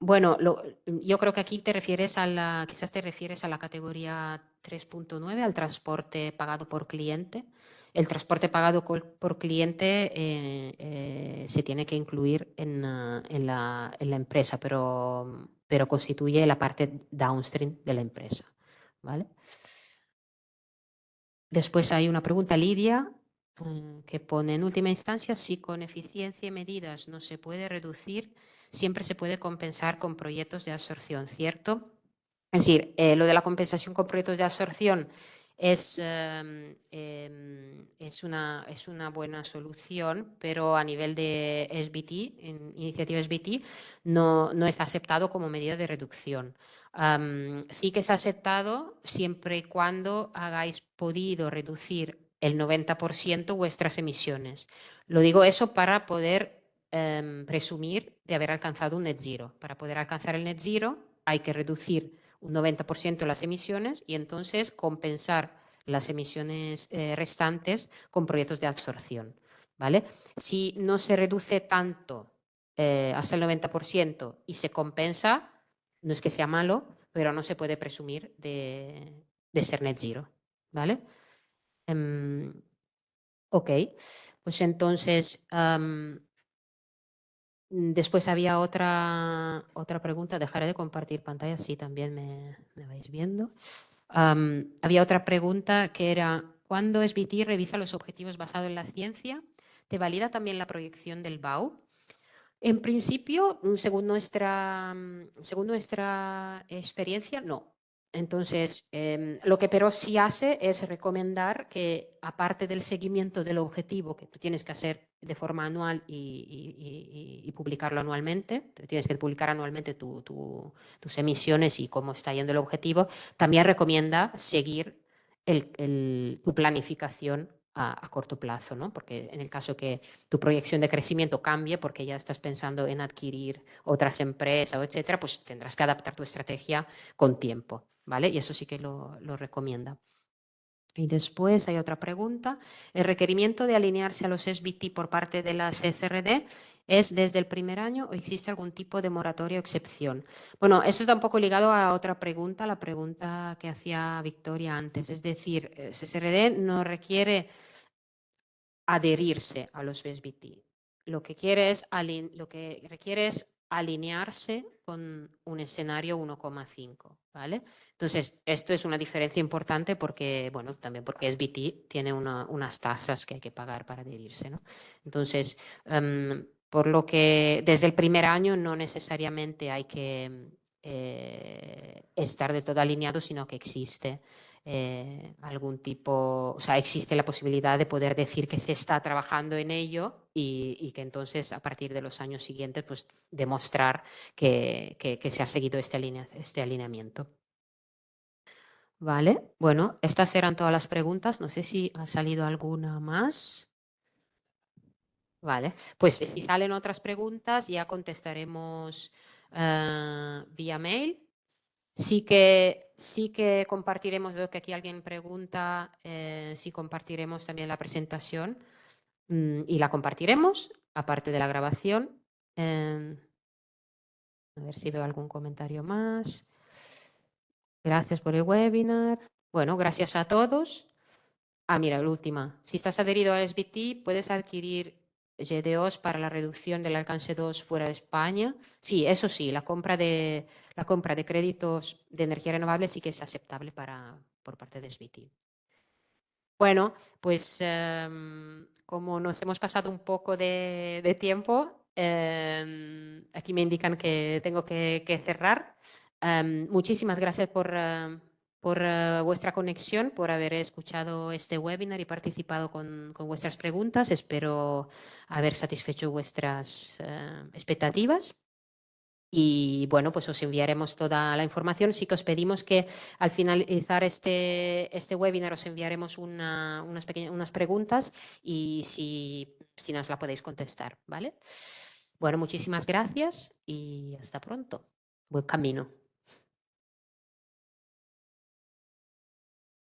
Bueno, yo creo que aquí quizás te refieres a la categoría 3.9, al transporte pagado por cliente. El transporte pagado por cliente se tiene que incluir en la empresa, pero constituye la parte downstream de la empresa. ¿Vale? Después hay una pregunta, Lidia, que pone, en última instancia, si con eficiencia y medidas no se puede reducir, siempre se puede compensar con proyectos de absorción, ¿cierto? Es decir, lo de la compensación con proyectos de absorción es una buena solución, pero a nivel de SBT, en iniciativa SBT, no es aceptado como medida de reducción. Sí que es aceptado siempre y cuando hayáis podido reducir el 90% vuestras emisiones. Lo digo eso para poder presumir de haber alcanzado un net zero. Para poder alcanzar el net zero hay que reducir un 90% las emisiones y entonces compensar las emisiones restantes con proyectos de absorción. ¿Vale? Si no se reduce tanto hasta el 90% y se compensa, no es que sea malo, pero no se puede presumir de ser net zero. ¿Vale? Ok, pues entonces después había otra pregunta, dejaré de compartir pantalla, sí, también me vais viendo. Había otra pregunta que era, ¿cuándo SBT revisa los objetivos basados en la ciencia? ¿Te valida también la proyección del BAU? En principio, según nuestra experiencia, no. Entonces, lo que pero sí hace es recomendar que, aparte del seguimiento del objetivo que tú tienes que hacer de forma anual y publicarlo anualmente, tienes que publicar anualmente tus emisiones y cómo está yendo el objetivo, también recomienda seguir tu planificación a corto plazo, ¿no? Porque en el caso que tu proyección de crecimiento cambie porque ya estás pensando en adquirir otras empresas, etcétera, pues tendrás que adaptar tu estrategia con tiempo, ¿vale? Y eso sí que lo recomienda. Y después hay otra pregunta. ¿El requerimiento de alinearse a los SBT por parte de la CSRD es desde el primer año o existe algún tipo de moratoria o excepción? Bueno, eso está un poco ligado a otra pregunta, la pregunta que hacía Victoria antes. Es decir, CSRD no requiere adherirse a los SBT. lo que requiere es alinearse con un escenario 1,5, ¿vale? Entonces, esto es una diferencia importante porque, bueno, también porque SBT tiene unas tasas que hay que pagar para adherirse, ¿no? Entonces, por lo que desde el primer año no necesariamente hay que estar del todo alineado, sino que existe algún tipo, o sea, existe la posibilidad de poder decir que se está trabajando en ello y que entonces a partir de los años siguientes pues demostrar que se ha seguido este alineamiento. Vale, bueno, estas eran todas las preguntas. No sé si ha salido alguna más. Vale, pues si salen otras preguntas ya contestaremos vía mail. Sí que compartiremos, veo que aquí alguien pregunta si compartiremos también la presentación y la compartiremos, aparte de la grabación. A ver si veo algún comentario más. Gracias por el webinar. Bueno, gracias a todos. Ah, mira, la última. Si estás adherido a SBT, puedes adquirir GDOs para la reducción del alcance 2 fuera de España. Sí, eso sí, la compra de créditos de energía renovable sí que es aceptable por parte de SBT. Bueno, pues como nos hemos pasado un poco de tiempo, aquí me indican que tengo que cerrar. Muchísimas gracias por vuestra conexión, por haber escuchado este webinar y participado con vuestras preguntas. Espero haber satisfecho vuestras expectativas. Y bueno, pues os enviaremos toda la información. Sí que os pedimos que al finalizar este webinar os enviaremos unas preguntas y si nos la podéis contestar, ¿vale? Bueno, muchísimas gracias y hasta pronto. Buen camino.